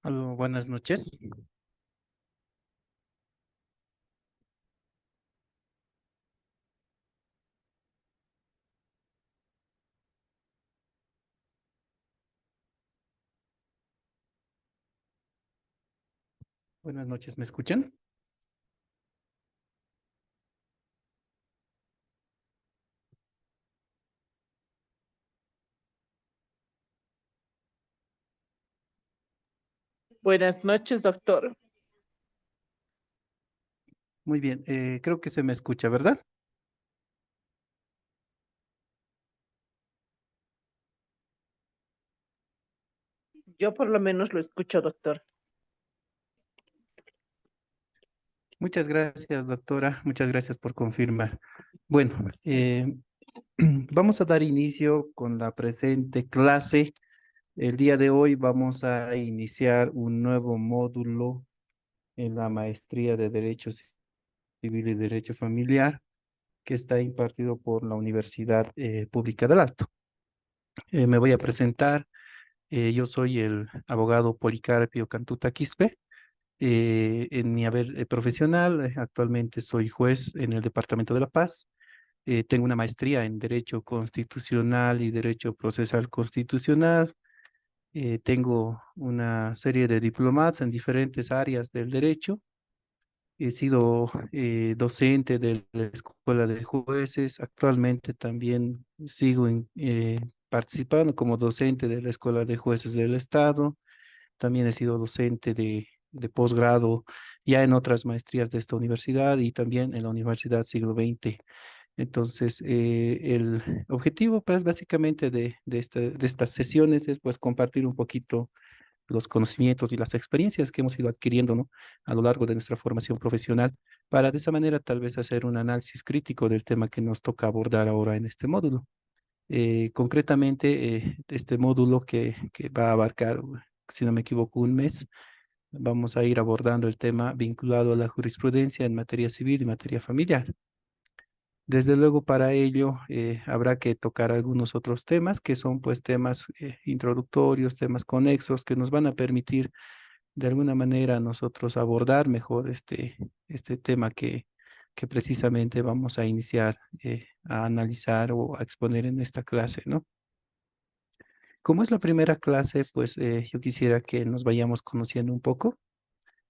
Aló, buenas noches. Buenas noches, ¿me escuchan? Buenas noches, doctor. Muy bien, creo que se me escucha, ¿verdad? Yo por lo menos lo escucho, doctor. Muchas gracias, doctora. Muchas gracias por confirmar. Bueno, vamos a dar inicio con la presente clase. El día de hoy vamos a iniciar un nuevo módulo en la maestría de Derecho Civil y Derecho Familiar que está impartido por la Universidad Pública del Alto. Me voy a presentar. Yo soy el abogado Policarpio Cantuta Quispe. En mi haber profesional, actualmente soy juez en el Departamento de La Paz. Tengo una maestría en Derecho Constitucional y Derecho Procesal Constitucional. Tengo una serie de diplomados en diferentes áreas del derecho. He sido docente de la Escuela de Jueces. Actualmente también sigo participando como docente de la Escuela de Jueces del Estado. También he sido docente de posgrado ya en otras maestrías de esta universidad y también en la Universidad Siglo XX. Entonces, el objetivo, pues, básicamente de estas sesiones es, pues, compartir un poquito los conocimientos y las experiencias que hemos ido adquiriendo, ¿no? A lo largo de nuestra formación profesional, para de esa manera tal vez hacer un análisis crítico del tema que nos toca abordar ahora en este módulo. Concretamente, este módulo que va a abarcar, si no me equivoco, un mes, vamos a ir abordando el tema vinculado a la jurisprudencia en materia civil y materia familiar. Desde luego, para ello habrá que tocar algunos otros temas que son pues temas introductorios, temas conexos que nos van a permitir de alguna manera nosotros abordar mejor este tema que precisamente vamos a iniciar a analizar o a exponer en esta clase, ¿no? Como es la primera clase, pues yo quisiera que nos vayamos conociendo un poco,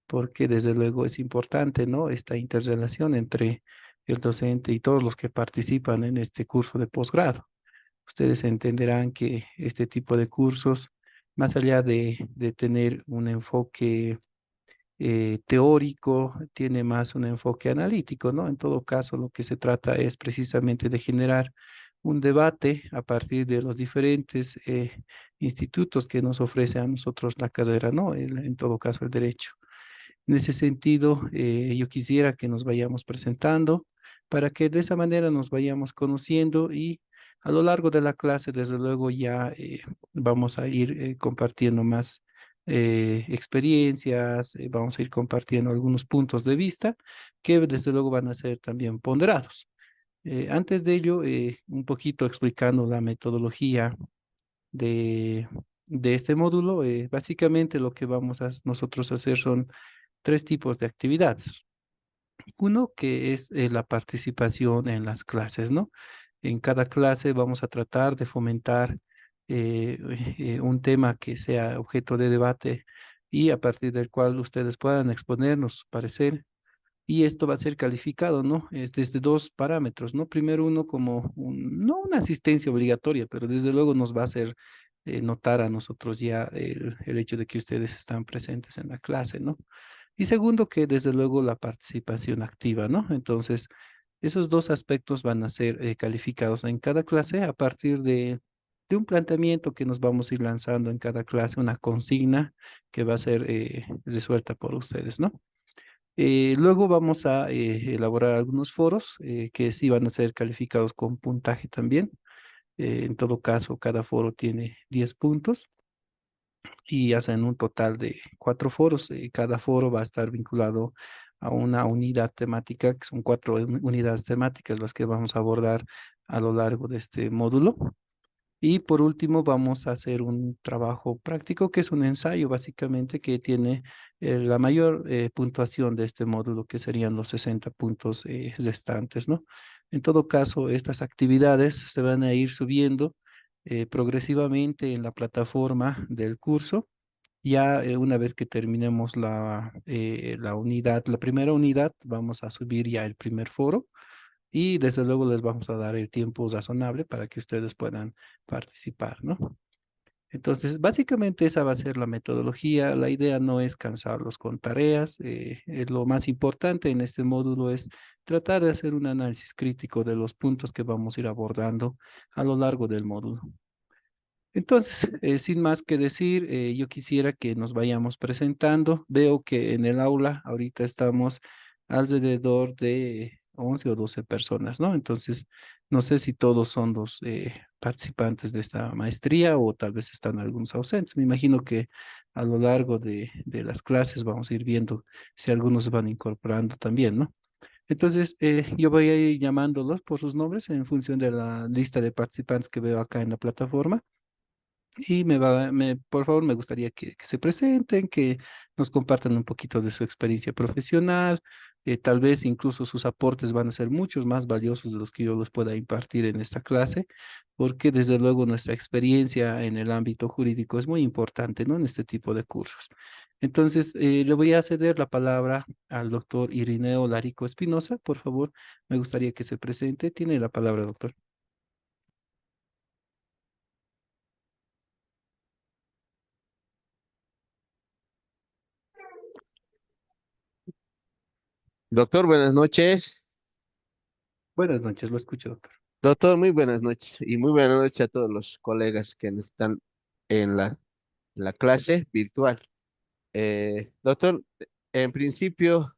porque desde luego es importante, ¿no? Esta interrelación entre el docente y todos los que participan en este curso de posgrado. Ustedes entenderán que este tipo de cursos, más allá de tener un enfoque teórico, tiene más un enfoque analítico, ¿no? En todo caso, lo que se trata es precisamente de generar un debate a partir de los diferentes institutos que nos ofrece a nosotros la carrera, ¿no? En todo caso, el derecho. En ese sentido, yo quisiera que nos vayamos presentando para que de esa manera nos vayamos conociendo y a lo largo de la clase, desde luego, ya vamos a ir compartiendo más experiencias, vamos a ir compartiendo algunos puntos de vista que desde luego van a ser también ponderados. Antes de ello, un poquito explicando la metodología de, de este módulo, básicamente lo que vamos a nosotros a hacer son tres tipos de actividades. Uno que es la participación en las clases, ¿no? En cada clase vamos a tratar de fomentar eh, un tema que sea objeto de debate y a partir del cual ustedes puedan exponernos su parecer. Y esto va a ser calificado, ¿no? Desde dos parámetros, ¿no? Primero uno como no una asistencia obligatoria, pero desde luego nos va a hacer notar a nosotros ya el hecho de que ustedes están presentes en la clase, ¿no? Y segundo, que desde luego la participación activa, ¿no? Entonces, esos dos aspectos van a ser calificados en cada clase a partir de un planteamiento que nos vamos a ir lanzando en cada clase, una consigna que va a ser resuelta por ustedes, ¿no? Luego vamos a elaborar algunos foros que sí van a ser calificados con puntaje también. En todo caso, cada foro tiene 10 puntos y hacen un total de 4 foros. Cada foro va a estar vinculado a una unidad temática, que son 4 unidades temáticas las que vamos a abordar a lo largo de este módulo. Y por último, vamos a hacer un trabajo práctico, que es un ensayo básicamente que tiene la mayor puntuación de este módulo, que serían los 60 puntos restantes, ¿no? En todo caso, estas actividades se van a ir subiendo progresivamente en la plataforma del curso. Ya una vez que terminemos la unidad, la primera unidad, vamos a subir ya el primer foro y desde luego les vamos a dar el tiempo razonable para que ustedes puedan participar, ¿no? Entonces, básicamente esa va a ser la metodología. La idea no es cansarlos con tareas. Lo más importante en este módulo es tratar de hacer un análisis crítico de los puntos que vamos a ir abordando a lo largo del módulo. Entonces, sin más que decir, yo quisiera que nos vayamos presentando. Veo que en el aula ahorita estamos alrededor de 11 o 12 personas, ¿no? Entonces, no sé si todos son los participantes de esta maestría o tal vez están algunos ausentes. Me imagino que a lo largo de las clases vamos a ir viendo si algunos se van incorporando también, ¿no? Entonces, yo voy a ir llamándolos por sus nombres en función de la lista de participantes que veo acá en la plataforma. Y por favor, me gustaría que se presenten, que nos compartan un poquito de su experiencia profesional. Tal vez incluso sus aportes van a ser muchos más valiosos de los que yo los pueda impartir en esta clase, porque desde luego nuestra experiencia en el ámbito jurídico es muy importante, ¿no? En este tipo de cursos. Entonces, le voy a ceder la palabra al doctor Irineo Larico Espinosa. Por favor, me gustaría que se presente. Tiene la palabra, doctor. Doctor, buenas noches. Buenas noches, lo escucho, doctor. Doctor, muy buenas noches y muy buenas noches a todos los colegas que están en la clase virtual. Doctor, en principio,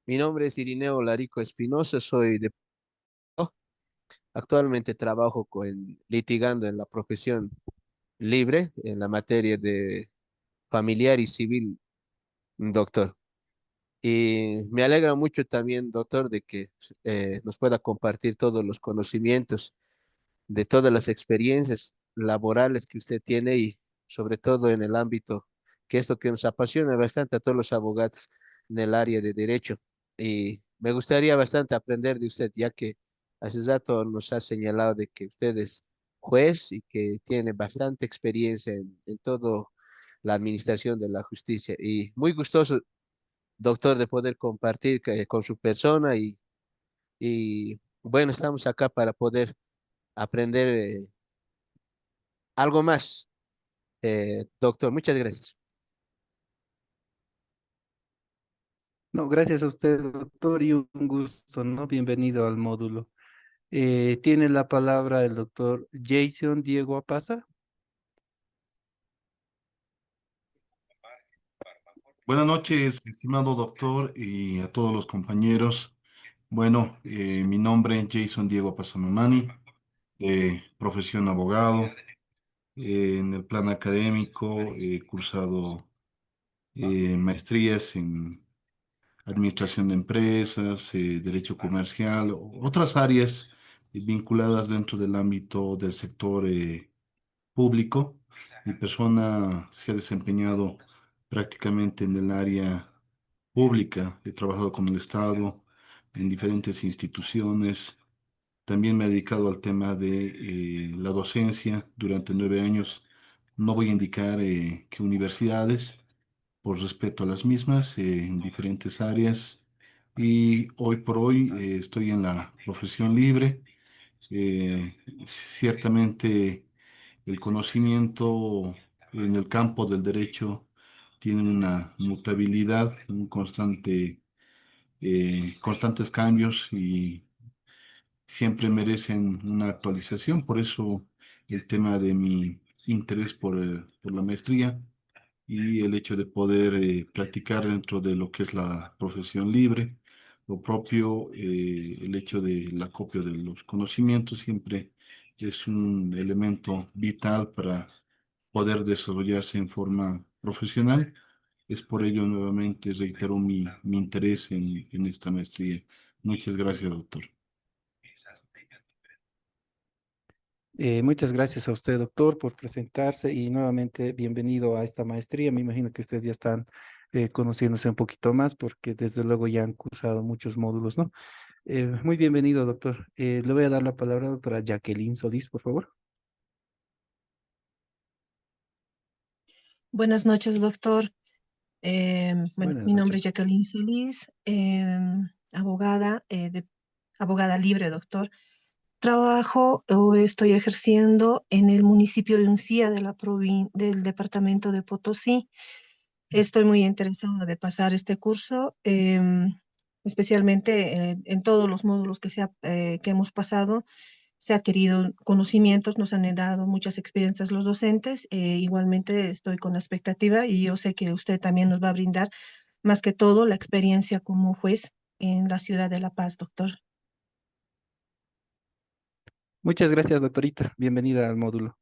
mi nombre es Irineo Larico Espinosa, soy de... Actualmente trabajo litigando en la profesión libre en la materia de familiar y civil, doctor. Y me alegra mucho también, doctor, de que nos pueda compartir todos los conocimientos de todas las experiencias laborales que usted tiene y sobre todo en el ámbito que esto que nos apasiona bastante a todos los abogados en el área de derecho. Y me gustaría bastante aprender de usted, ya que hace rato nos ha señalado de que usted es juez y que tiene bastante experiencia en todo la administración de la justicia. Y muy gustoso, doctor, de poder compartir con su persona y bueno, estamos acá para poder aprender algo más, doctor. Muchas gracias. No, gracias a usted, doctor, y un gusto, ¿no? Bienvenido al módulo. Tiene la palabra el doctor Jason Diego Apaza. Buenas noches, estimado doctor, y a todos los compañeros. Bueno, mi nombre es Jason Diego Pasamamani, de profesión abogado. En el plan académico he cursado maestrías en administración de empresas, derecho comercial, otras áreas vinculadas dentro del ámbito del sector público. Mi persona se ha desempeñado prácticamente en el área pública. He trabajado con el Estado en diferentes instituciones. También me he dedicado al tema de la docencia durante 9 años. No voy a indicar qué universidades, por respeto a las mismas, en diferentes áreas. Y hoy por hoy estoy en la profesión libre. Ciertamente el conocimiento en el campo del derecho tiene una mutabilidad, constantes cambios y siempre merecen una actualización. Por eso el tema de mi interés por la maestría y el hecho de poder practicar dentro de lo que es la profesión libre, lo propio, el hecho del acopio de los conocimientos siempre es un elemento vital para poder desarrollarse en forma profesional. Es por ello nuevamente reitero mi interés en esta maestría. Muchas gracias, doctor. Muchas gracias a usted, doctor, por presentarse y nuevamente bienvenido a esta maestría. Me imagino que ustedes ya están conociéndose un poquito más porque desde luego ya han cursado muchos módulos, ¿no? Muy bienvenido, doctor. Le voy a dar la palabra a la doctora Jacqueline Solís, por favor. Buenas noches, doctor. Bueno, Buenas mi nombre es noches. Jacqueline Solís, abogada, abogada libre, doctor. Trabajo o estoy ejerciendo en el municipio de Uncía de del departamento de Potosí. Estoy muy interesada de pasar este curso, especialmente en todos los módulos que hemos pasado. Se ha querido conocimientos, nos han dado muchas experiencias los docentes. Igualmente estoy con la expectativa y yo sé que usted también nos va a brindar más que todo la experiencia como juez en la ciudad de La Paz, doctor. Muchas gracias, doctorita. Bienvenida al módulo.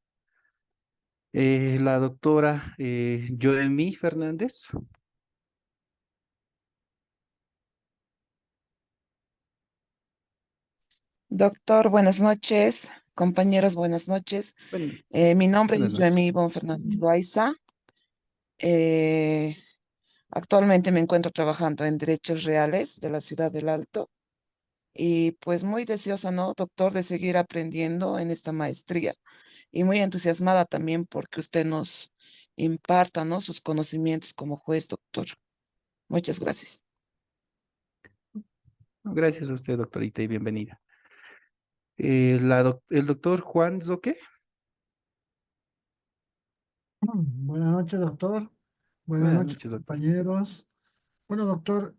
La doctora Joemi Fernández. Doctor, buenas noches. Compañeros, buenas noches. Bueno, Mi nombre buenas es noches. Joemi Ivonne Fernández Loaiza. Eh, Actualmente me encuentro trabajando en Derechos Reales de la Ciudad del Alto y pues muy deseosa, ¿no, doctor, de seguir aprendiendo en esta maestría y muy entusiasmada también porque usted nos imparta, ¿no?, sus conocimientos como juez, doctor. Muchas gracias. Gracias a usted, doctorita, y bienvenida. El doctor Juan Zoque. Buenas noches, doctor. Buenas Buenas noches, noches, doctor. compañeros. Bueno, doctor,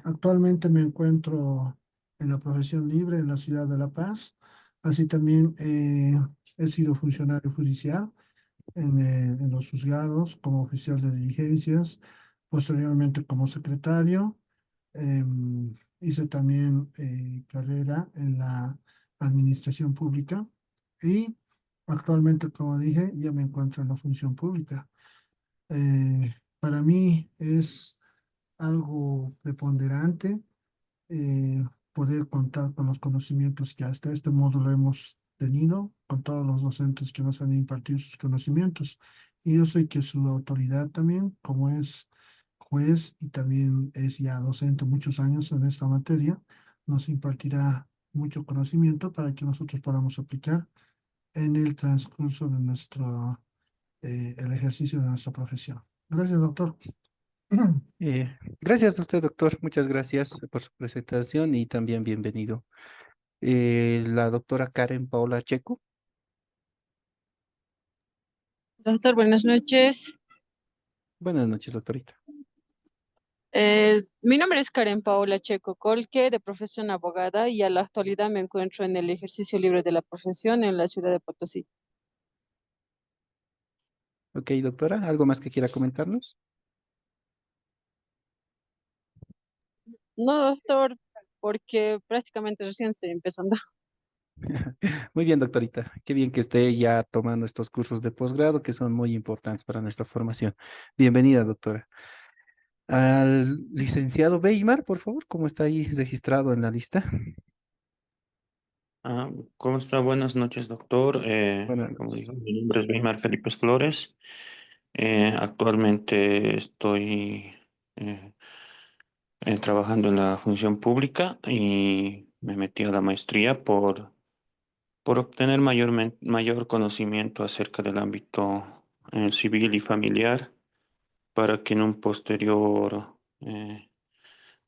actualmente me encuentro en la profesión libre en la ciudad de La Paz. Así también he sido funcionario judicial en los juzgados como oficial de diligencias, posteriormente como secretario. Hice también carrera en la administración pública y actualmente, como dije, ya me encuentro en la función pública. Para mí es algo preponderante eh, poder contar con los conocimientos que hasta este módulo hemos tenido, con todos los docentes que nos han impartido sus conocimientos. Y yo sé que su autoridad también, como es juez y también es ya docente muchos años en esta materia, nos impartirá mucho conocimiento para que nosotros podamos aplicar en el transcurso de el ejercicio de nuestra profesión. Gracias, doctor. Gracias a usted, doctor. Muchas gracias por su presentación y también bienvenido. La doctora Karen Paola Checo. Doctor, buenas noches. Buenas noches, doctorita. Mi nombre es Karen Paola Checo Colque, de profesión abogada, y a la actualidad me encuentro en el ejercicio libre de la profesión en la ciudad de Potosí. Ok, doctora, ¿algo más que quiera comentarnos? No, doctor, porque prácticamente recién estoy empezando. Muy bien, doctorita. Qué bien que esté ya tomando estos cursos de posgrado que son muy importantes para nuestra formación. Bienvenida, doctora. Al licenciado Weimar, por favor, ¿cómo está ahí registrado en la lista? Ah, ¿cómo está? Buenas noches, doctor. Buenas Como noches. dijo, mi nombre es Weimar Felipe Flores. Actualmente estoy eh, trabajando en la función pública y me metí a la maestría por obtener mayor conocimiento acerca del ámbito civil y familiar para que en un posterior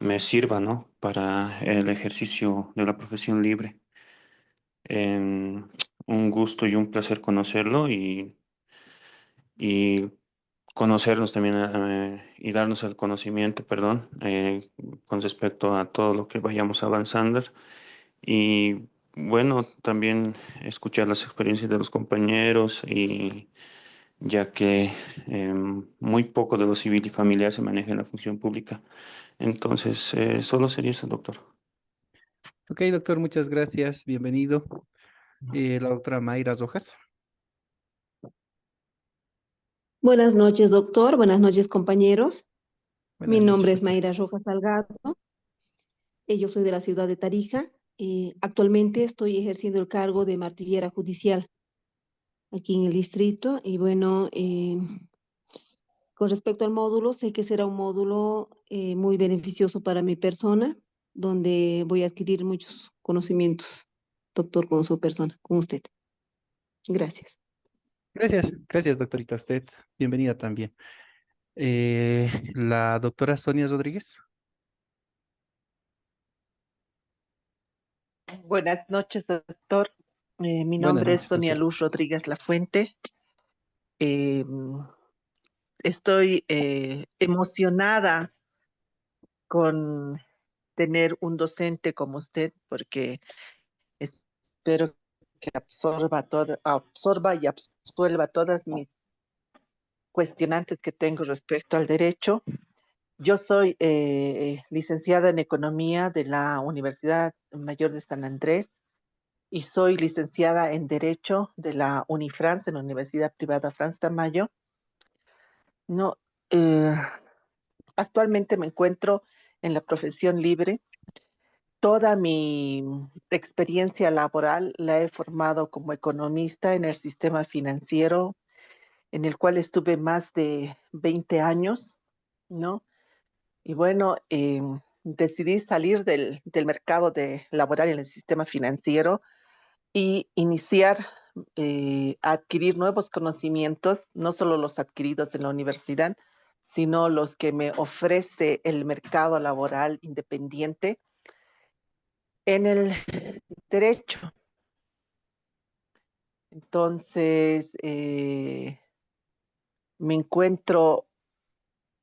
me sirva, ¿no?, para el ejercicio de la profesión libre. Un gusto y un placer conocerlo y conocernos también y darnos el conocimiento, perdón, con respecto a todo lo que vayamos avanzando. Y bueno, también escuchar las experiencias de los compañeros y ya que muy poco de lo civil y familiar se maneja en la función pública. Entonces, solo sería eso, doctor. Ok, doctor, muchas gracias. Bienvenido. La doctora Mayra Rojas. Buenas noches, doctor. Buenas noches, compañeros. Mi Buenas noches, nombre es doctor. Mayra Rojas Salgado. Yo soy de la ciudad de Tarija. Actualmente estoy ejerciendo el cargo de martillera judicial aquí en el distrito y bueno, con respecto al módulo, sé que será un módulo muy beneficioso para mi persona, donde voy a adquirir muchos conocimientos, doctor, con su persona, con usted. Gracias. Gracias, doctorita, a usted. Bienvenida también. La doctora Sonia Rodríguez. Buenas noches, doctor. Mi Buenas nombre es noches, Sonia doctora. Luz Rodríguez Lafuente. Eh, Estoy emocionada con tener un docente como usted, porque espero que absorba y absuelva todas mis cuestionantes que tengo respecto al derecho. Yo soy licenciada en Economía de la Universidad Mayor de San Andrés y soy licenciada en Derecho de la Unifrance, en la Universidad Privada Franz Tamayo. No, eh, actualmente me encuentro en la profesión libre. Toda mi experiencia laboral la he formado como economista en el sistema financiero, en el cual estuve más de 20 años, ¿no? Y bueno, decidí salir del mercado laboral en el sistema financiero y iniciar a adquirir nuevos conocimientos, no solo los adquiridos en la universidad, sino los que me ofrece el mercado laboral independiente en el derecho. Entonces, me encuentro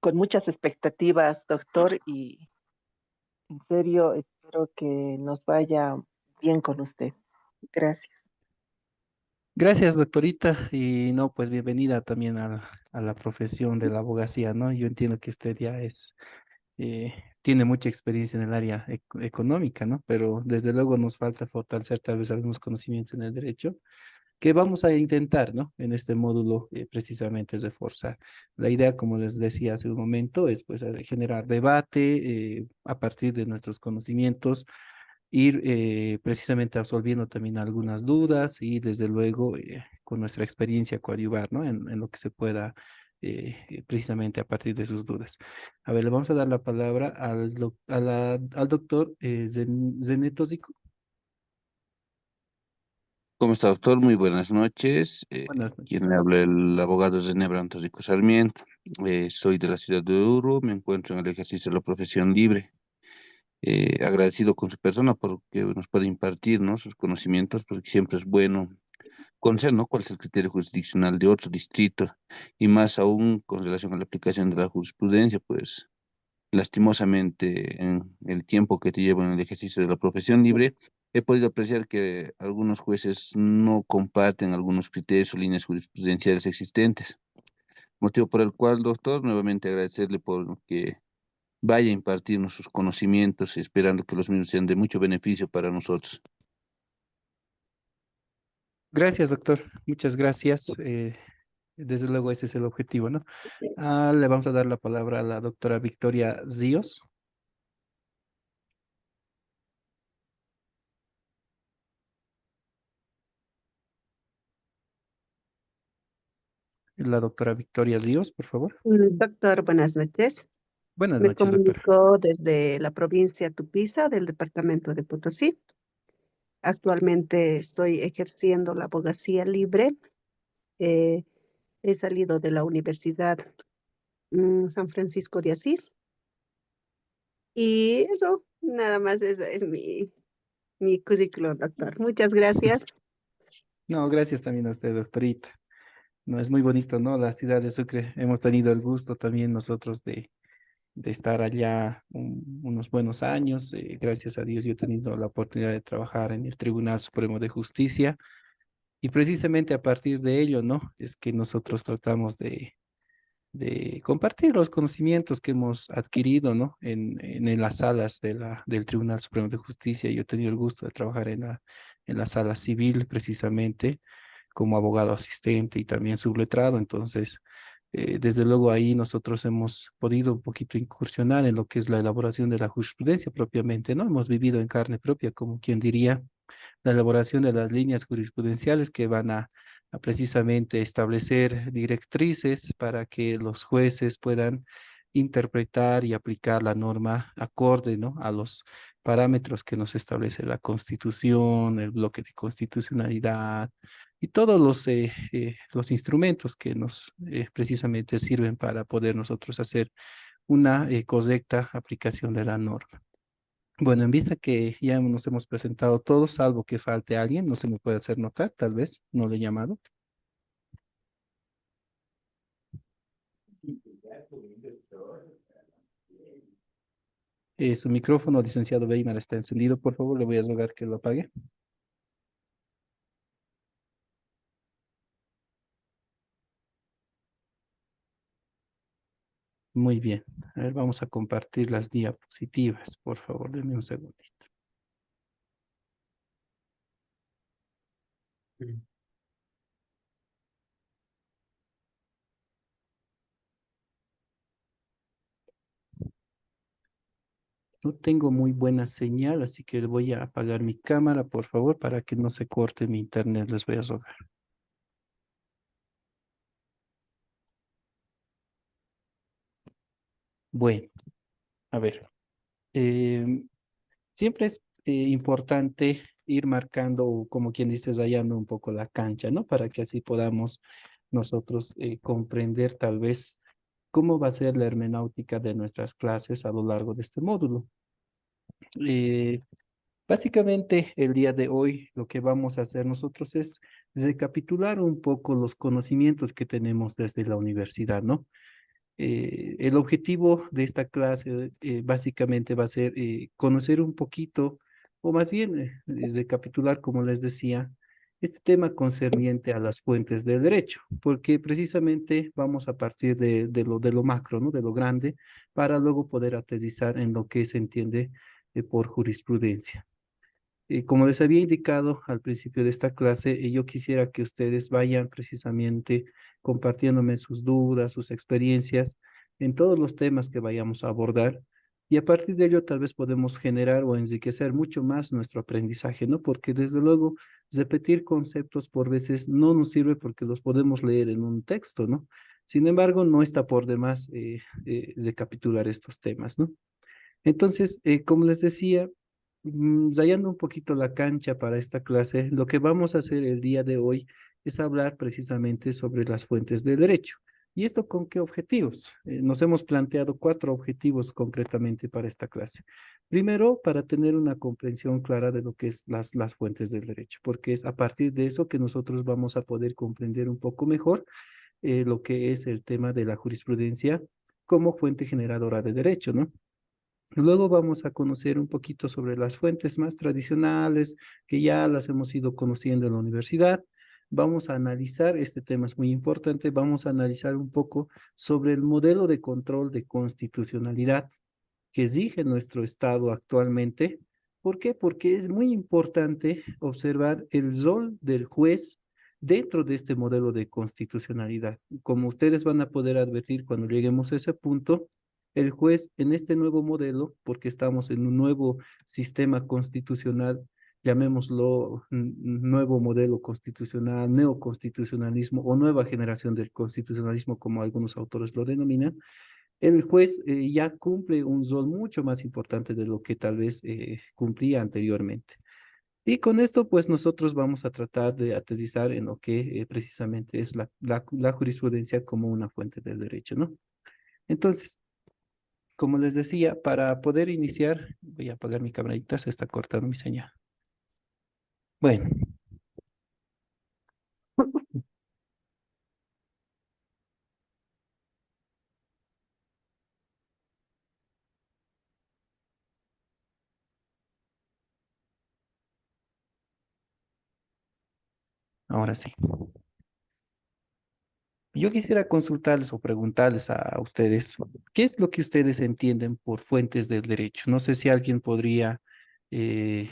con muchas expectativas, doctor, y en serio espero que nos vaya bien con usted. Gracias. Gracias, doctorita. Y no, pues bienvenida también a la profesión de la abogacía, ¿no? Yo entiendo que usted ya tiene mucha experiencia en el área económica, ¿no? Pero desde luego nos falta fortalecer tal vez algunos conocimientos en el derecho, que vamos a intentar, ¿no? En este módulo precisamente es reforzar. La idea, como les decía hace un momento, es pues generar debate a partir de nuestros conocimientos, ir precisamente absolviendo también algunas dudas y desde luego con nuestra experiencia coadyuvar, ¿no? En lo que se pueda precisamente a partir de sus dudas. A ver, le vamos a dar la palabra al doctor Zeneto Zico. ¿Cómo está, doctor? Muy buenas noches. Buenas noches. Quien le habla el abogado Zenebra Antónico Sarmiento. Soy de la ciudad de Oruro, me encuentro en el ejercicio de la profesión libre. Agradecido con su persona porque nos puede impartir, ¿no?, sus conocimientos, porque siempre es bueno conocer, ¿no?, cuál es el criterio jurisdiccional de otro distrito y más aún con relación a la aplicación de la jurisprudencia, pues lastimosamente, en el tiempo que te llevo en el ejercicio de la profesión libre, he podido apreciar que algunos jueces no comparten algunos criterios o líneas jurisprudenciales existentes. Motivo por el cual, doctor, nuevamente agradecerle por que vaya a impartirnos sus conocimientos, esperando que los mismos sean de mucho beneficio para nosotros. Gracias, doctor. Muchas gracias. Desde luego ese es el objetivo, ¿no? Le vamos a dar la palabra a la doctora Victoria Zíos. La doctora Victoria Zíos, por favor. Doctor, buenas noches. Buenas Me noches, doctora. comunico desde la provincia Tupiza, del departamento de Potosí. Actualmente estoy ejerciendo la abogacía libre. Eh, He salido de la Universidad San Francisco de Asís. Y eso, nada más, esa es mi currículum, doctor. Muchas gracias. No, gracias también a usted, doctorita. No, es muy bonito, ¿no? La ciudad de Sucre. Hemos tenido el gusto también nosotros de estar allá unos buenos años. Gracias a Dios yo he tenido la oportunidad de trabajar en el Tribunal Supremo de Justicia y precisamente a partir de ello, ¿no? Es que nosotros tratamos de compartir los conocimientos que hemos adquirido, ¿no? En las salas del Tribunal Supremo de Justicia. Yo he tenido el gusto de trabajar en la sala civil precisamente como abogado asistente y también subletrado. Entonces, Desde luego ahí nosotros hemos podido un poquito incursionar en lo que es la elaboración de la jurisprudencia propiamente, ¿no? Hemos vivido en carne propia, como quien diría, la elaboración de las líneas jurisprudenciales que van a precisamente establecer directrices para que los jueces puedan interpretar y aplicar la norma acorde, ¿no? A los parámetros que nos establece la Constitución, el bloque de constitucionalidad y todos los instrumentos que nos precisamente sirven para poder nosotros hacer una correcta aplicación de la norma. Bueno, en vista que ya nos hemos presentado todos, salvo que falte alguien, no se me puede hacer notar, tal vez, no le he llamado. Su micrófono, licenciado Weimar, está encendido. Por favor, le voy a rogar que lo apague. Muy bien. A ver, vamos a compartir las diapositivas. Por favor, denme un segundito. No tengo muy buena señal, así que voy a apagar mi cámara, por favor, para que no se corte mi internet. Les voy a rogar. Bueno, a ver. em, Siempre es importante ir marcando, como quien dice, rayando un poco la cancha, ¿no? Para que así podamos nosotros comprender tal vez cómo va a ser la hermenéutica de nuestras clases a lo largo de este módulo. Eh, Básicamente, el día de hoy lo que vamos a hacer nosotros es recapitular un poco los conocimientos que tenemos desde la universidad, ¿no? El objetivo de esta clase básicamente va a ser conocer un poquito, o más bien recapitular, como les decía, este tema concerniente a las fuentes del derecho, porque precisamente vamos a partir de lo macro, ¿no? De lo grande, para luego poder aterrizar en lo que se entiende por jurisprudencia. Como les había indicado al principio de esta clase, yo quisiera que ustedes vayan precisamente compartiéndome sus dudas, sus experiencias en todos los temas que vayamos a abordar. Y a partir de ello tal vez podemos generar o enriquecer mucho más nuestro aprendizaje, ¿no? Porque desde luego repetir conceptos por veces no nos sirve porque los podemos leer en un texto, ¿no? Sin embargo, no está por demás recapitular estos temas, ¿no? Entonces, como les decía, rayando un poquito la cancha para esta clase, lo que vamos a hacer el día de hoy es hablar precisamente sobre las fuentes de derecho. ¿Y esto con qué objetivos? Nos hemos planteado 4 objetivos concretamente para esta clase. Primero, para tener una comprensión clara de lo que es las fuentes del derecho, porque es a partir de eso que nosotros vamos a poder comprender un poco mejor lo que es el tema de la jurisprudencia como fuente generadora de derecho, ¿no? Luego vamos a conocer un poquito sobre las fuentes más tradicionales que ya las hemos ido conociendo en la universidad. Vamos a analizar, este tema es muy importante, vamos a analizar un poco sobre el modelo de control de constitucionalidad que exige nuestro Estado actualmente. ¿Por qué? Porque es muy importante observar el rol del juez dentro de este modelo de constitucionalidad. Como ustedes van a poder advertir cuando lleguemos a ese punto, el juez en este nuevo modelo, porque estamos en un nuevo sistema constitucional, llamémoslo nuevo modelo constitucional, neoconstitucionalismo o nueva generación del constitucionalismo, como algunos autores lo denominan, el juez ya cumple un rol mucho más importante de lo que tal vez cumplía anteriormente. Y con esto, pues nosotros vamos a tratar de aterrizar en lo que precisamente es la jurisprudencia como una fuente del derecho, ¿no? Entonces, como les decía, para poder iniciar, voy a apagar mi camarita, se está cortando mi señal. Bueno, ahora sí. Yo quisiera consultarles o preguntarles a ustedes, ¿qué es lo que ustedes entienden por fuentes del derecho? No sé si alguien podría eh,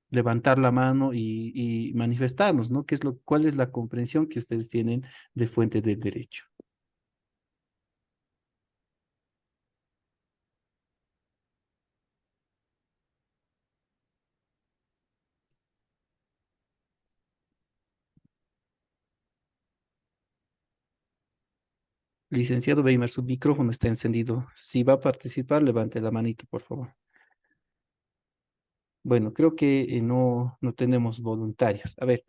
levantar la mano y manifestarnos, ¿no? ¿Cuál es la comprensión que ustedes tienen de fuentes del derecho? Licenciado Weimer, su micrófono está encendido. Si va a participar, levante la manito, por favor. Bueno, creo que no tenemos voluntarios. A ver,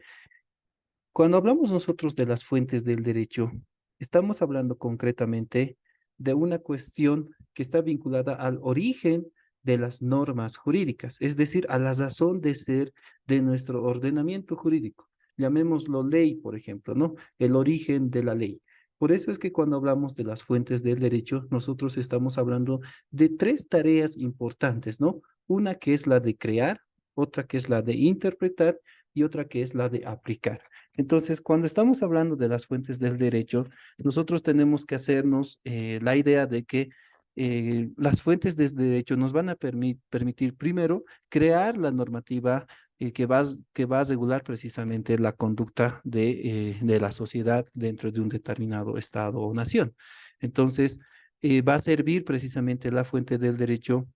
cuando hablamos nosotros de las fuentes del derecho, estamos hablando concretamente de una cuestión que está vinculada al origen de las normas jurídicas, es decir, a la razón de ser de nuestro ordenamiento jurídico. Llamémoslo ley, por ejemplo, ¿no? El origen de la ley. Por eso es que cuando hablamos de las fuentes del derecho, nosotros estamos hablando de tres tareas importantes, ¿no? Una que es la de crear, otra que es la de interpretar y otra que es la de aplicar. Entonces, cuando estamos hablando de las fuentes del derecho, nosotros tenemos que hacernos la idea de que las fuentes del derecho nos van a permitir primero crear la normativa que va a regular precisamente la conducta de la sociedad dentro de un determinado estado o nación. Entonces, va a servir precisamente la fuente del derecho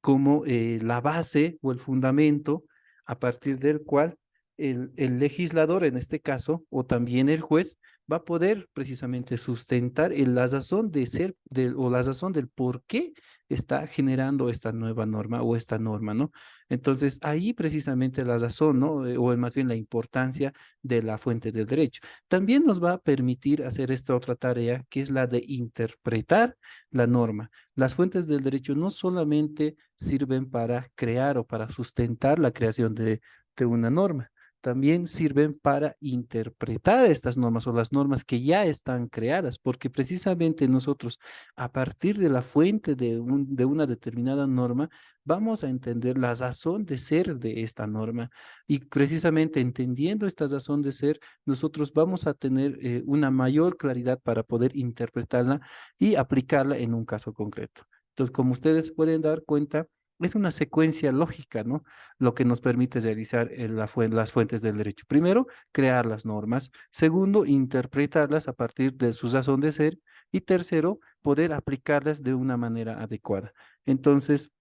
como la base o el fundamento a partir del cual el legislador, en este caso, o también el juez, va a poder precisamente sustentar la razón de ser o la razón del por qué está generando esta nueva norma o esta norma, ¿no? Entonces, ahí precisamente la razón, ¿no? O más bien la importancia de la fuente del derecho. También nos va a permitir hacer esta otra tarea, que es la de interpretar la norma. Las fuentes del derecho no solamente sirven para crear o para sustentar la creación de una norma, también sirven para interpretar estas normas o las normas que ya están creadas, porque precisamente nosotros, a partir de la fuente de una determinada norma, vamos a entender la razón de ser de esta norma. Y precisamente entendiendo esta razón de ser, nosotros vamos a tener una mayor claridad para poder interpretarla y aplicarla en un caso concreto. Entonces, como ustedes pueden dar cuenta, es una secuencia lógica, ¿no? Lo que nos permite realizar las fuentes del derecho. Primero, crear las normas. Segundo, interpretarlas a partir de su razón de ser. Y tercero, poder aplicarlas de una manera adecuada. Entonces,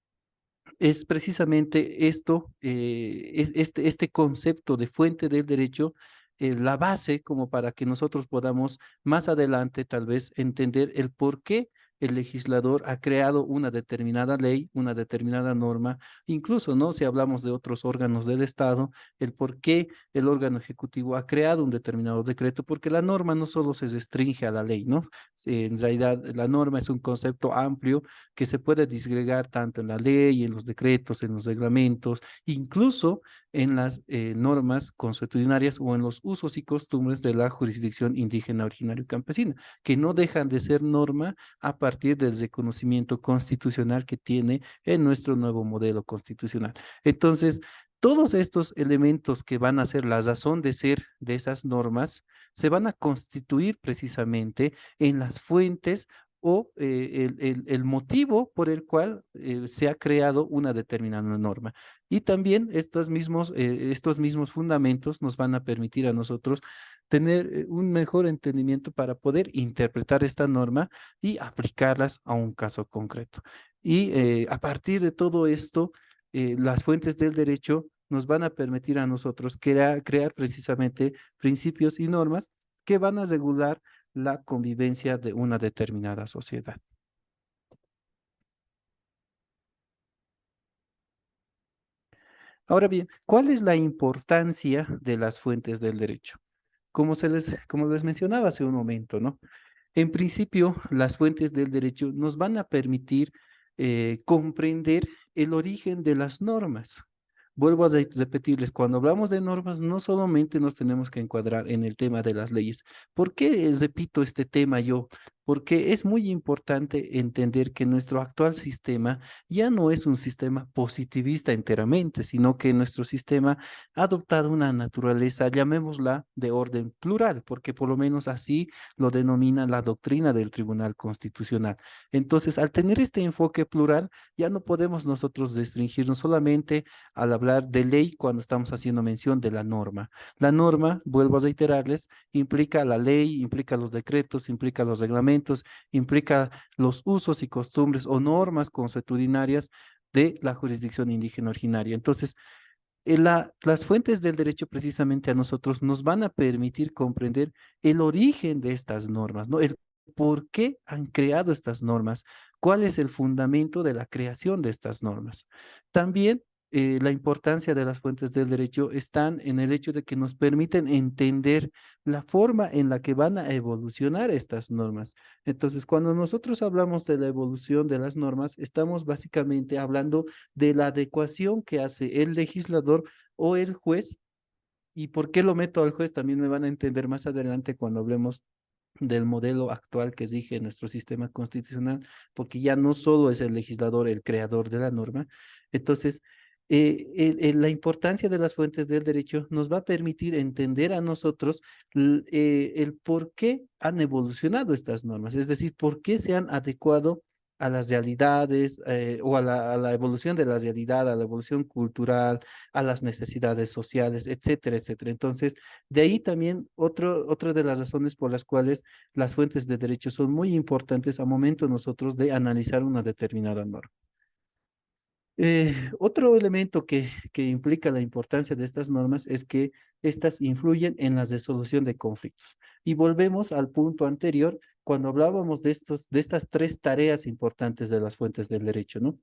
es precisamente esto, este concepto de fuente del derecho, la base como para que nosotros podamos más adelante tal vez entender el por qué el legislador ha creado una determinada ley, una determinada norma, incluso, ¿no? Si hablamos de otros órganos del Estado, el por qué el órgano ejecutivo ha creado un determinado decreto, porque la norma no solo se restringe a la ley, ¿no? En realidad, la norma es un concepto amplio que se puede disgregar tanto en la ley, en los decretos, en los reglamentos, incluso en las normas consuetudinarias o en los usos y costumbres de la jurisdicción indígena, originaria y campesina, que no dejan de ser norma a partir del reconocimiento constitucional que tiene en nuestro nuevo modelo constitucional. Entonces, todos estos elementos que van a ser la razón de ser de esas normas se van a constituir precisamente en las fuentes o el motivo por el cual se ha creado una determinada norma. Y también estos mismos fundamentos nos van a permitir a nosotros tener un mejor entendimiento para poder interpretar esta norma y aplicarlas a un caso concreto. Y a partir de todo esto, las fuentes del derecho nos van a permitir a nosotros crear precisamente principios y normas que van a regular la convivencia de una determinada sociedad. Ahora bien, ¿cuál es la importancia de las fuentes del derecho? Como les mencionaba hace un momento, ¿no? En principio, las fuentes del derecho nos van a permitir comprender el origen de las normas. Vuelvo a repetirles, cuando hablamos de normas, no solamente nos tenemos que encuadrar en el tema de las leyes. ¿Por qué repito este tema yo? Porque es muy importante entender que nuestro actual sistema ya no es un sistema positivista enteramente, sino que nuestro sistema ha adoptado una naturaleza, llamémosla de orden plural, porque por lo menos así lo denomina la doctrina del Tribunal Constitucional. Entonces, al tener este enfoque plural, ya no podemos nosotros restringirnos solamente al hablar de ley cuando estamos haciendo mención de la norma. La norma, vuelvo a reiterarles, implica la ley, implica los decretos, implica los reglamentos, implica los usos y costumbres o normas consuetudinarias de la jurisdicción indígena originaria. Entonces, las fuentes del derecho precisamente a nosotros nos van a permitir comprender el origen de estas normas, ¿no? El por qué han creado estas normas, cuál es el fundamento de la creación de estas normas. También la importancia de las fuentes del derecho están en el hecho de que nos permiten entender la forma en la que van a evolucionar estas normas. Entonces, cuando nosotros hablamos de la evolución de las normas, estamos básicamente hablando de la adecuación que hace el legislador o el juez. ¿Y por qué lo meto al juez? También me van a entender más adelante cuando hablemos del modelo actual que rige nuestro sistema constitucional, porque ya no solo es el legislador el creador de la norma. Entonces, la importancia de las fuentes del derecho nos va a permitir entender a nosotros el por qué han evolucionado estas normas, es decir, por qué se han adecuado a las realidades o a la evolución de la realidad, a la evolución cultural, a las necesidades sociales, etcétera, etcétera. Entonces, de ahí también otra de las razones por las cuales las fuentes de derecho son muy importantes a momento nosotros de analizar una determinada norma. Otro elemento que implica la importancia de estas normas es que estas influyen en la resolución de conflictos. Y volvemos al punto anterior cuando hablábamos de estas tres tareas importantes de las fuentes del derecho, ¿no?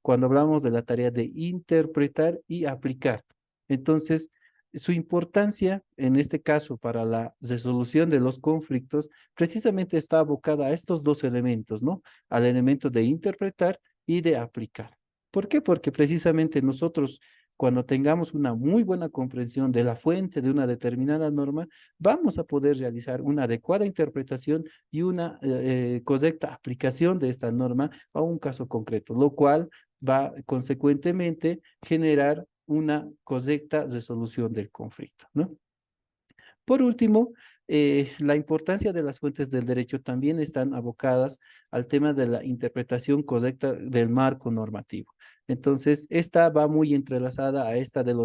Cuando hablamos de la tarea de interpretar y aplicar. Entonces, su importancia, en este caso, para la resolución de los conflictos, precisamente está abocada a estos dos elementos, ¿no? Al elemento de interpretar y de aplicar. ¿Por qué? Porque precisamente nosotros, cuando tengamos una muy buena comprensión de la fuente de una determinada norma, vamos a poder realizar una adecuada interpretación y una correcta aplicación de esta norma a un caso concreto, lo cual va consecuentemente generar una correcta resolución del conflicto, ¿no? Por último, la importancia de las fuentes del derecho también están abocadas al tema de la interpretación correcta del marco normativo. Entonces, esta va muy entrelazada a esta de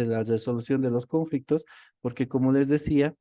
la resolución de los conflictos, porque como les decía,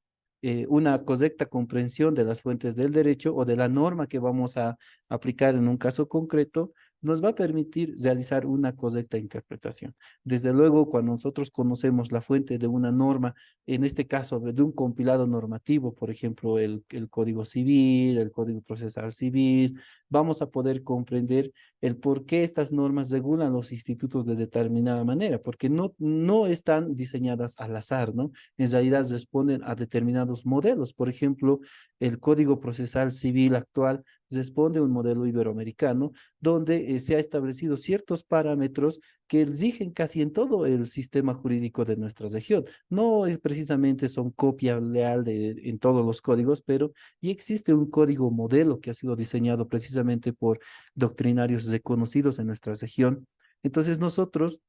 una correcta comprensión de las fuentes del derecho o de la norma que vamos a aplicar en un caso concreto nos va a permitir realizar una correcta interpretación. Desde luego, cuando nosotros conocemos la fuente de una norma, en este caso de un compilado normativo, por ejemplo, el Código Civil, el Código Procesal Civil, vamos a poder comprender el por qué estas normas regulan los institutos de determinada manera, porque no están diseñadas al azar, ¿no? En realidad responden a determinados modelos. Por ejemplo, el Código Procesal Civil actual responde a un modelo iberoamericano donde se ha establecido ciertos parámetros que exigen casi en todo el sistema jurídico de nuestra región. No es precisamente son copia leal en todos los códigos, pero y existe un código modelo que ha sido diseñado precisamente por doctrinarios reconocidos en nuestra región. Entonces nosotros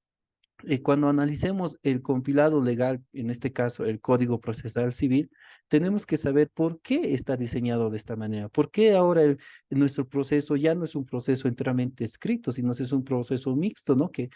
cuando analicemos el compilado legal, en este caso el Código Procesal Civil, tenemos que saber por qué está diseñado de esta manera, por qué ahora nuestro proceso ya no es un proceso enteramente escrito, sino es un proceso mixto, ¿no? Que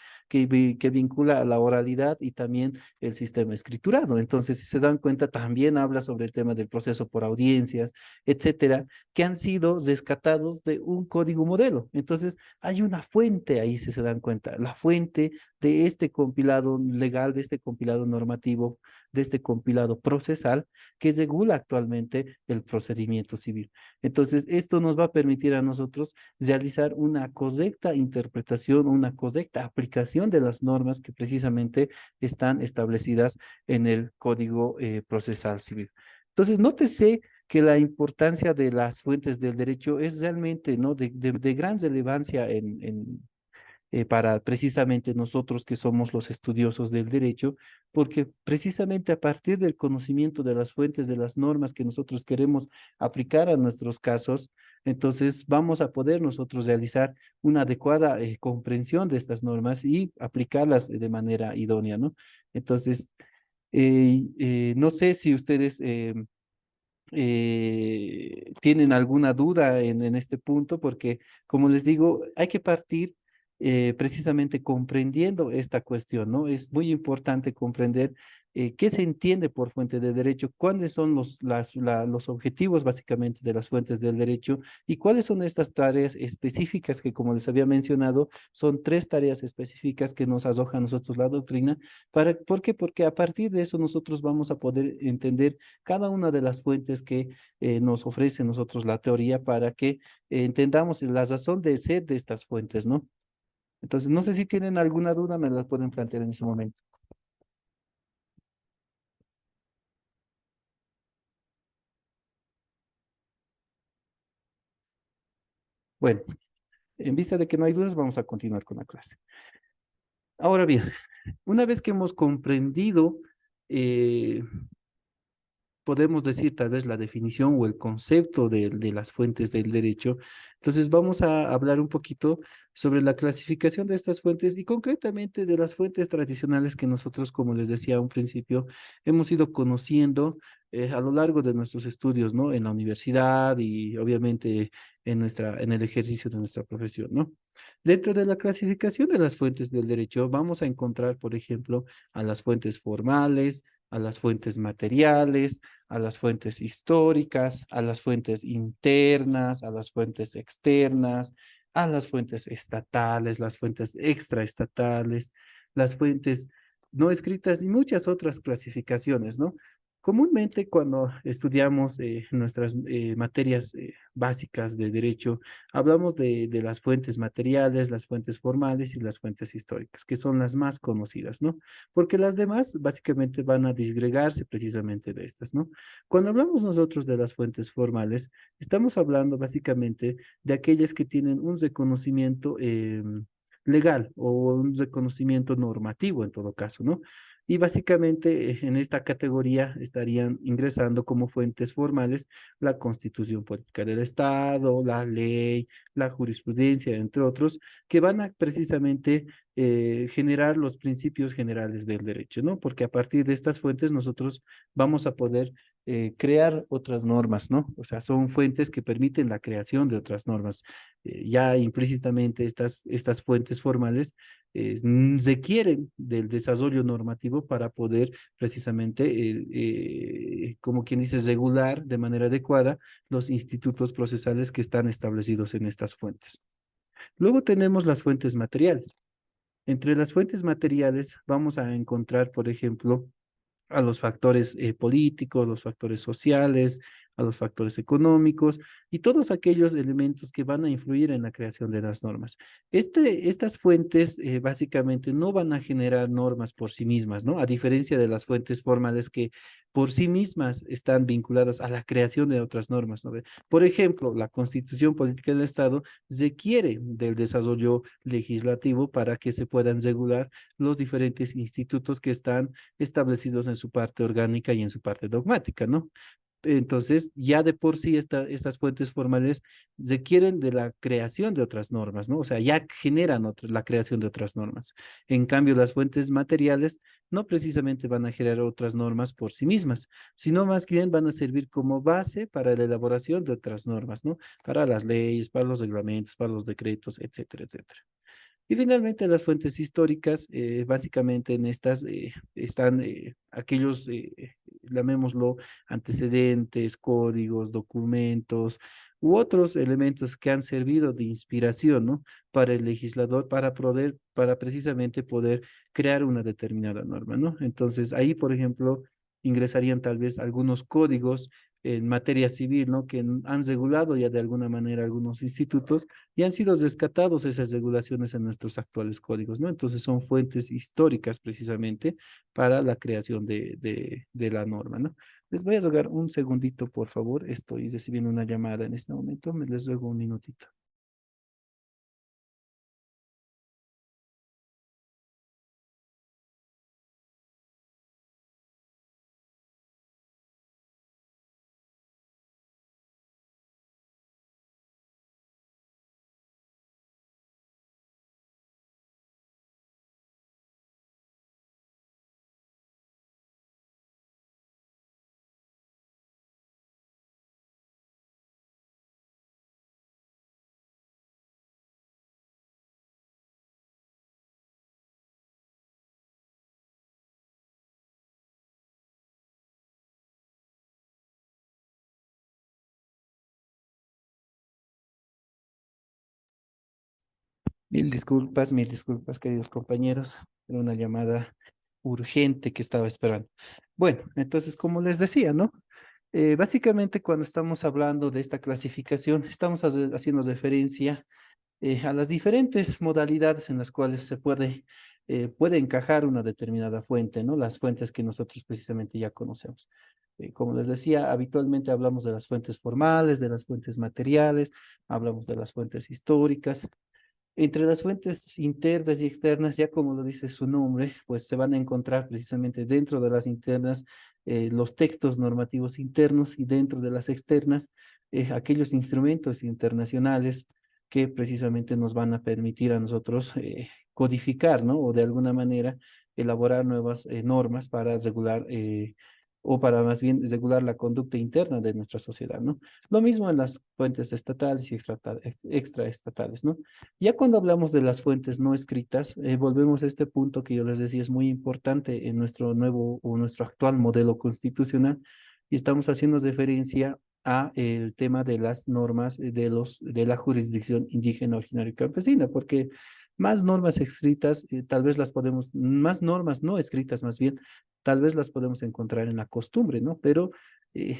vincula la oralidad y también el sistema escriturado. Entonces, si se dan cuenta, también habla sobre el tema del proceso por audiencias, etcétera, que han sido rescatados de un código modelo. Entonces, hay una fuente ahí, si se dan cuenta, la fuente de este compilado legal, de este compilado normativo, de este compilado procesal que regula actualmente el procedimiento civil. Entonces, esto nos va a permitir a nosotros realizar una correcta interpretación, una correcta aplicación de las normas que precisamente están establecidas en el Código Procesal Civil. Entonces, nótese que la importancia de las fuentes del derecho es realmente, ¿no?, de gran relevancia para precisamente nosotros que somos los estudiosos del derecho, porque precisamente a partir del conocimiento de las fuentes de las normas que nosotros queremos aplicar a nuestros casos, entonces vamos a poder nosotros realizar una adecuada comprensión de estas normas y aplicarlas de manera idónea, ¿no? Entonces, no sé si ustedes tienen alguna duda en este punto, porque como les digo, hay que partir precisamente comprendiendo esta cuestión, ¿no? Es muy importante comprender qué se entiende por fuente de derecho, cuáles son los objetivos básicamente de las fuentes del derecho y cuáles son estas tareas específicas que, como les había mencionado, son tres tareas específicas que nos arroja a nosotros la doctrina. ¿Por qué? Porque a partir de eso nosotros vamos a poder entender cada una de las fuentes que nos ofrece nosotros la teoría para que entendamos la razón de ser de estas fuentes, ¿no? Entonces, no sé si tienen alguna duda, me la pueden plantear en ese momento. Bueno, en vista de que no hay dudas, vamos a continuar con la clase. Ahora bien, una vez que hemos comprendido eh, podemos decir tal vez la definición o el concepto de las fuentes del derecho. Entonces vamos a hablar un poquito sobre la clasificación de estas fuentes y concretamente de las fuentes tradicionales que nosotros, como les decía a un principio, hemos ido conociendo a lo largo de nuestros estudios, ¿no? En la universidad y obviamente en el ejercicio de nuestra profesión, ¿no? Dentro de la clasificación de las fuentes del derecho vamos a encontrar, por ejemplo, a las fuentes formales, a las fuentes materiales, a las fuentes históricas, a las fuentes internas, a las fuentes externas, a las fuentes estatales, las fuentes extraestatales, las fuentes no escritas y muchas otras clasificaciones, ¿no? Comúnmente cuando estudiamos nuestras materias básicas de derecho, hablamos de las fuentes materiales, las fuentes formales y las fuentes históricas, que son las más conocidas, ¿no? Porque las demás básicamente van a disgregarse precisamente de estas, ¿no? Cuando hablamos nosotros de las fuentes formales, estamos hablando básicamente de aquellas que tienen un reconocimiento legal o un reconocimiento normativo en todo caso, ¿no? Y básicamente en esta categoría estarían ingresando como fuentes formales la Constitución Política del Estado, la ley, la jurisprudencia, entre otros, que van a precisamente generar los principios generales del derecho, ¿no? Porque a partir de estas fuentes nosotros vamos a poder crear otras normas, ¿no? O sea, son fuentes que permiten la creación de otras normas. Ya implícitamente estas fuentes formales requieren del desarrollo normativo para poder precisamente, como quien dice, regular de manera adecuada los institutos procesales que están establecidos en estas fuentes. Luego tenemos las fuentes materiales. Entre las fuentes materiales vamos a encontrar, por ejemplo, a los factores políticos, los factores sociales, a los factores económicos y todos aquellos elementos que van a influir en la creación de las normas. Estas fuentes básicamente no van a generar normas por sí mismas, ¿no? A diferencia de las fuentes formales que por sí mismas están vinculadas a la creación de otras normas, ¿no? Por ejemplo, la Constitución Política del Estado requiere del desarrollo legislativo para que se puedan regular los diferentes institutos que están establecidos en su parte orgánica y en su parte dogmática, ¿no? Entonces, ya de por sí estas fuentes formales requieren de la creación de otras normas, ¿no? O sea, ya generan la creación de otras normas. En cambio, las fuentes materiales no precisamente van a generar otras normas por sí mismas, sino más bien van a servir como base para la elaboración de otras normas, ¿no? Para las leyes, para los reglamentos, para los decretos, etcétera, etcétera. Y finalmente las fuentes históricas, básicamente en estas están aquellos, llamémoslo, antecedentes, códigos, documentos u otros elementos que han servido de inspiración, ¿no? Para el legislador, para precisamente poder crear una determinada norma, ¿no? Entonces ahí, por ejemplo, ingresarían tal vez algunos códigos en materia civil, ¿no? Que han regulado ya de alguna manera algunos institutos y han sido rescatados esas regulaciones en nuestros actuales códigos, ¿no? Entonces son fuentes históricas precisamente para la creación de la norma, ¿no? Les voy a rogar un segundito, por favor. Estoy recibiendo una llamada en este momento. Les ruego un minutito. mil disculpas, queridos compañeros. Era una llamada urgente que estaba esperando. Bueno, entonces, como les decía, ¿no? Básicamente, cuando estamos hablando de esta clasificación, estamos haciendo referencia a las diferentes modalidades en las cuales puede encajar una determinada fuente, ¿no? Las fuentes que nosotros precisamente ya conocemos. Como les decía, habitualmente hablamos de las fuentes formales, de las fuentes materiales, hablamos de las fuentes históricas. Entre las fuentes internas y externas, ya como lo dice su nombre, pues se van a encontrar precisamente dentro de las internas los textos normativos internos y dentro de las externas aquellos instrumentos internacionales que precisamente nos van a permitir a nosotros codificar, ¿no? O de alguna manera elaborar nuevas normas para regular o para más bien regular la conducta interna de nuestra sociedad, ¿no? Lo mismo en las fuentes estatales y extraestatales, ¿no? Ya cuando hablamos de las fuentes no escritas, volvemos a este punto que yo les decía es muy importante en nuestro nuevo o nuestro actual modelo constitucional y estamos haciendo referencia a el tema de las normas de la jurisdicción indígena, originaria y campesina, porque más normas escritas, más normas no escritas más bien, tal vez las podemos encontrar en la costumbre, ¿no? Pero